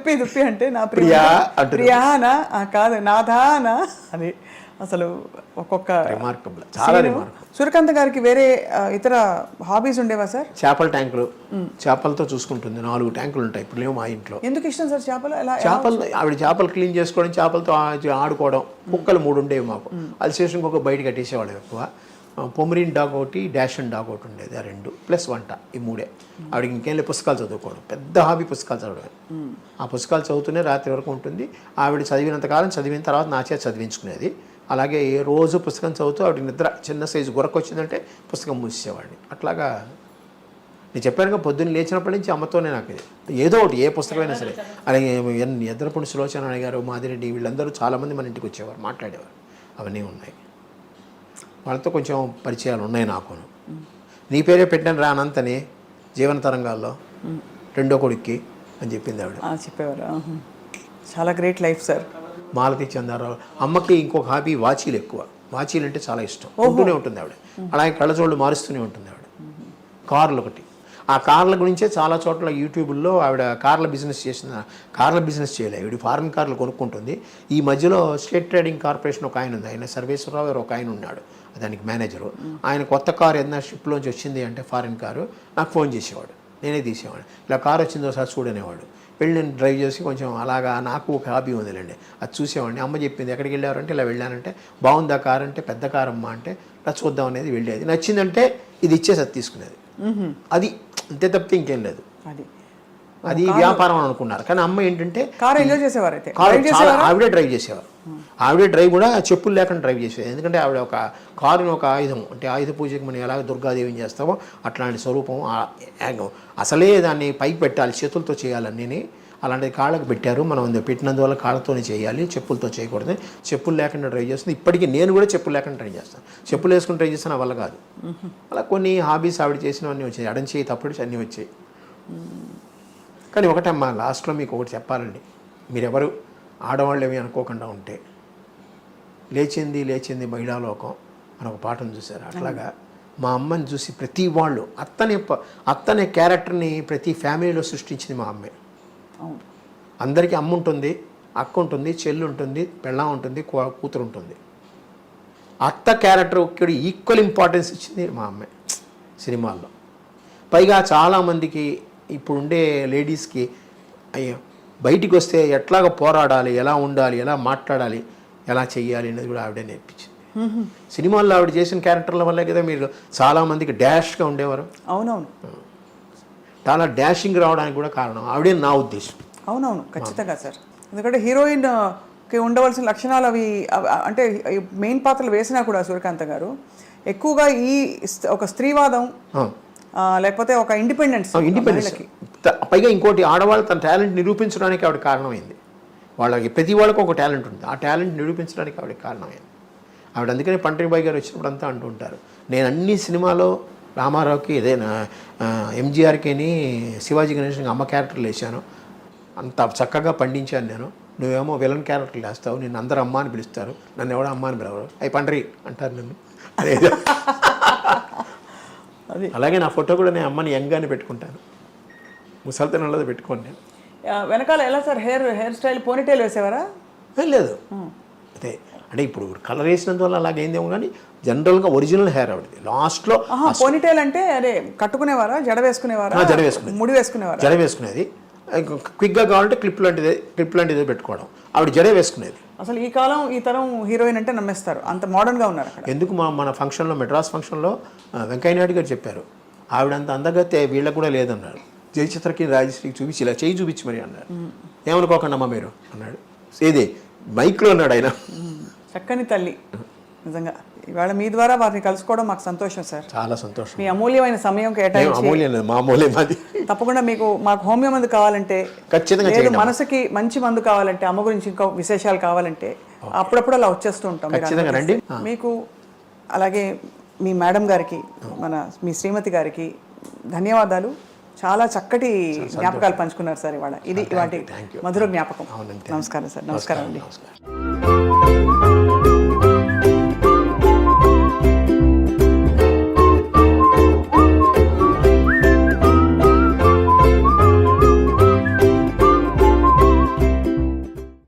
దుప్పి అంటే నా ప్రియానా కాదు నాథానా అని. అసలు ఒక్కొక్క రిమార్కబుల్, చాలా రిమార్కబుల్. సూర్యకాంత్ గారికి వేరే ఇతర హాబీస్ ఉండేవా సార్? చేపల ట్యాంకులు, చేపలతో చూసుకుంటుంది. 4 ట్యాంకులు ఉంటాయి ఇప్పుడు లేవు మా ఇంట్లో. ఎందుకు ఇష్టం సార్ చేపలు? ఆవిడ చేపలు క్లీన్ చేసుకోవడం, చేపలతో ఆడుకోవడం. కుక్కలు 3 ఉండేవి మాకు. అల్సేషన్ కుక్క బయట కట్టేసేవాడు ఎక్కువ. పొమరీన్ డాగ్ ఒకటి, డాషన్ డాగ్ ఒకటి ఉండేది. ఆ 2 ప్లస్ వంట, ఈ 3. ఆవిడకి ఇంకేం లేదు, పుస్తకాలు చదువుకోవడం. పెద్ద హాబీ పుస్తకాలు చదవడం. ఆ పుస్తకాలు చదువుతూనే రాత్రి వరకు ఉంటుంది. ఆవిడ చదివినంతకాలం చదివిన తర్వాత నా చేత చదివించుకునేది. అలాగే రోజు పుస్తకం చదువుతూ ఆవిడ నిద్ర చిన్న సైజు గురక వచ్చిందంటే పుస్తకం మూసేసేవాడిని. అట్లాగా నేను చెప్పానుగా, పొద్దున్న లేచినప్పటి నుంచి అమ్మతోనే నాకు ఏదో ఒకటి, ఏ పుస్తకమైనా సరే. అలాగే ఎద్రపూడి సులోచన గారు, మాదిరెడ్డి, వీళ్ళందరూ చాలామంది మన ఇంటికి వచ్చేవారు, మాట్లాడేవారు. అవన్నీ ఉన్నాయి. వాళ్ళతో కొంచెం పరిచయాలు ఉన్నాయి నాకు. నీ పేరే పెట్టాను రా అనంతని జీవన తరంగాల్లో 2వ కొడుక్కి అని చెప్పింది ఆవిడ. చెప్పేవారు. చాలా great life sir. Malathi Chandrarao అమ్మకి ఇంకొక హాబీ వాచీలు ఎక్కువ. వాచీలు అంటే చాలా ఇష్టం, ఉంటూనే ఉంటుంది ఆవిడ. అలాగే కళ్ళజోళ్ళు మారుస్తూనే ఉంటుంది ఆవిడ. కార్లు ఒకటి, ఆ కార్ల గురించే చాలా చోట్ల యూట్యూబ్లో ఆవిడ కార్ల బిజినెస్ చేయలేదు. ఆవిడ ఫారెన్ కార్లు కొనుక్కుంటుంది. ఈ మధ్యలో స్టేట్ ట్రేడింగ్ కార్పొరేషన్ ఒక ఆయన ఉంది, ఆయన సర్వేశ్వరరావు గారు ఒక ఆయన ఉన్నాడు, దానికి మేనేజరు. ఆయన కొత్త కారు ఏదైనా షిప్లోంచి వచ్చింది అంటే ఫారెన్ కారు నాకు ఫోన్ చేసేవాడు, నేనే తీసేవాడు. ఇలా కారు వచ్చిందో ఒకసారి చూడనేవాడు. వెళ్ళి నేను డ్రైవ్ చేసి కొంచెం అలాగా నాకు ఒక హాబీ ఉందిలేండి, అది చూసేవాడిని. అమ్మ చెప్పింది ఎక్కడికి వెళ్ళారంటే ఇలా వెళ్ళానంటే, బాగుందా కారు అంటే, పెద్ద కారు అమ్మ అంటే ఇలా చూద్దాం అనేది వెళ్ళేది. నచ్చిందంటే ఇది ఇచ్చేసి అది తీసుకునేది. అది అంతే తప్పితే ఇంకేం లేదు. అది వ్యాపారం అనుకున్నారు. కానీ అమ్మ ఏంటంటే ఆవిడే డ్రైవ్ చేసేవారు. ఆవిడే డ్రైవ్ కూడా చెప్పులు లేకుండా డ్రైవ్ చేసేది. ఎందుకంటే ఆవిడ ఒక కారుని ఒక ఆయుధం, అంటే ఆయుధ పూజకి మనం ఎలాగ దుర్గాదేవిని చేస్తామో అట్లాంటి స్వరూపం. అసలే దాన్ని పైకి పెట్టాలి, చేతులతో చేయాలని అలాంటిది కాళ్ళకు పెట్టారు. మనం పెట్టినందువల్ల కాళ్ళతోనే చేయాలి, చెప్పులతో చేయకూడదు. చెప్పులు లేకుండా డ్రైవ్ చేస్తుంది. ఇప్పటికీ నేను కూడా చెప్పులు లేకుండా డ్రైవ్ చేస్తాను. చెప్పులు వేసుకుని డ్రైవ్ చేస్తాను, వల్ల కాదు. అలా కొన్ని హాబీస్ ఆవిడ చేసినవన్నీ వచ్చాయి. ఎడం చేయి తప్పుడు అన్నీ వచ్చాయి. కానీ ఒకటమ్మా, లాస్ట్లో మీకు ఒకటి చెప్పాలండి. మీరెవరు ఆడవాళ్ళు ఏమి అనుకోకుండా ఉంటే, లేచింది మహిళాలోకం అని ఒక పాటను చూశారు. అట్లాగా మా అమ్మని చూసి ప్రతి వాళ్ళు అత్తనే క్యారెక్టర్ని ప్రతి ఫ్యామిలీలో సృష్టించింది మా అమ్మే. అందరికీ అమ్మ ఉంటుంది, అక్క ఉంటుంది, చెల్లి ఉంటుంది, పెళ్ళాం ఉంటుంది, కూతురు ఉంటుంది. అత్త క్యారెక్టర్ ఇక్కడ ఈక్వల్ ఇంపార్టెన్స్ ఇచ్చింది మా అమ్మే సినిమాల్లో. పైగా చాలామందికి ఇప్పుడుండే లేడీస్కి అయ్యో బయటికి వస్తే ఎట్లాగ పోరాడాలి, ఎలా ఉండాలి, ఎలా మాట్లాడాలి, ఎలా చెయ్యాలి అనేది కూడా ఆవిడే నేర్పించింది. సినిమాల్లో ఆవిడ చేసిన క్యారెక్టర్ల వల్లే కదా మీరు చాలామందికి డాష్గా ఉండేవారు. అవునవును. చాలా డాషింగ్ రావడానికి కూడా కారణం ఆవిడే నా ఉద్దేశం. అవునవును, ఖచ్చితంగా సార్. ఎందుకంటే హీరోయిన్కి ఉండవలసిన లక్షణాలు అవి అంటే మెయిన్ పాత్రలు వేసినా కూడా సూర్యకాంత్ గారు ఎక్కువగా ఈ ఒక స్త్రీవాదం లేకపోతే ఒక ఇండిపెండెన్స్. పైగా ఇంకోటి, ఆడవాళ్ళు తన టాలెంట్ నిరూపించడానికి ఆవిడ కారణమైంది. వాళ్ళకి ప్రతి వాళ్ళకి ఒక టాలెంట్ ఉంటుంది, ఆ టాలెంట్ నిరూపించడానికి ఆవిడకి కారణమైంది. ఆవిడ అందుకనే పంటరిబాయి గారు వచ్చినప్పుడు అంతా అంటూ ఉంటారు, నేను అన్ని సినిమాలో రామారావుకి ఏదైనా ఎంజీఆర్కిని శివాజీ గణేష్కి అమ్మ క్యారెక్టర్లు వేసాను, అంత చక్కగా పండించాను నేను, నువ్వేమో విలన్ క్యారెక్టర్లు వేస్తావు, నేను అందరూ అమ్మ అని పిలుస్తారు, నన్ను ఎవడో అమ్మ అని పిలవరు, అవి పండరి అంటారు నన్ను. అలాగే నా ఫోటో కూడా నేను అమ్మని యంగానే పెట్టుకుంటాను, ముసలితనంలో పెట్టుకోండి నేను. వెనకాల ఎలా సార్ హెయిర్ స్టైల్ పోనీటైల్ వేసేవారా? లేదు, అదే అంటే ఇప్పుడు కలర్ వేసినందువల్ల అలాగైందేమో, కానీ జనరల్గా ఒరిజినల్ హెయిర్ ఆవిడది. లాస్ట్లో పోనీటైల్ అంటే అదే కట్టుకునేవారా, జడ వేసుకునేవారా? జడ వేసుకునేది, ముడి వేసుకునేవారా? జడ వేసుకునేది. క్విక్గా కావాలంటే క్లిప్ లాంటిదే పెట్టుకోవడం, ఆవిడ జడే వేసుకునేది. అసలు ఈ కాలం ఈ తరం హీరోయిన్ అంటే నమ్మేస్తారు, అంత మోడర్న్గా ఉన్నారు అక్కడ. ఎందుకు మన ఫంక్షన్లో, మెడ్రాస్ ఫంక్షన్లో వెంకయ్య నాయుడు గారు చెప్పారు, ఆవిడంత అందగతే వీళ్ళకు కూడా లేదన్నారు, జయచిత్రకి రాజశ్రీకి చూపించి ఇలా చేయి చూపించి మరి అన్నారు. ఏమనుకోకండి అమ్మ మీరు అన్నాడు, ఏది మైక్లో అన్నాడు ఆయన. చక్కని తల్లి నిజంగా. ఇవాళ మీ ద్వారా వారిని కలుసుకోవడం మాకు సంతోషం సార్, చాలా సంతోషం. మీ అమూల్యమైన సమయం కేటాయించి, అమూల్యం లేదు, మా అమూల్యం అది. తప్పకుండా మాకు హోమియో మందు కావాలంటే, ఖచ్చితంగా లేదు మనసుకి మంచి మందు కావాలంటే, అమ్మ గురించి ఇంకా విశేషాలు కావాలంటే అప్పుడప్పుడు అలా వచ్చేస్తూ ఉంటాం. ఖచ్చితంగా రండి. మీకు అలాగే మీ మేడం గారికి, మీ శ్రీమతి గారికి ధన్యవాదాలు. చాలా చక్కటి జ్ఞాపకాలు పంచుకున్నారు సార్ ఇవాళ. ఇది ఇవాటి మధుర జ్ఞాపకం. నమస్కారం సార్. నమస్కారం అండి.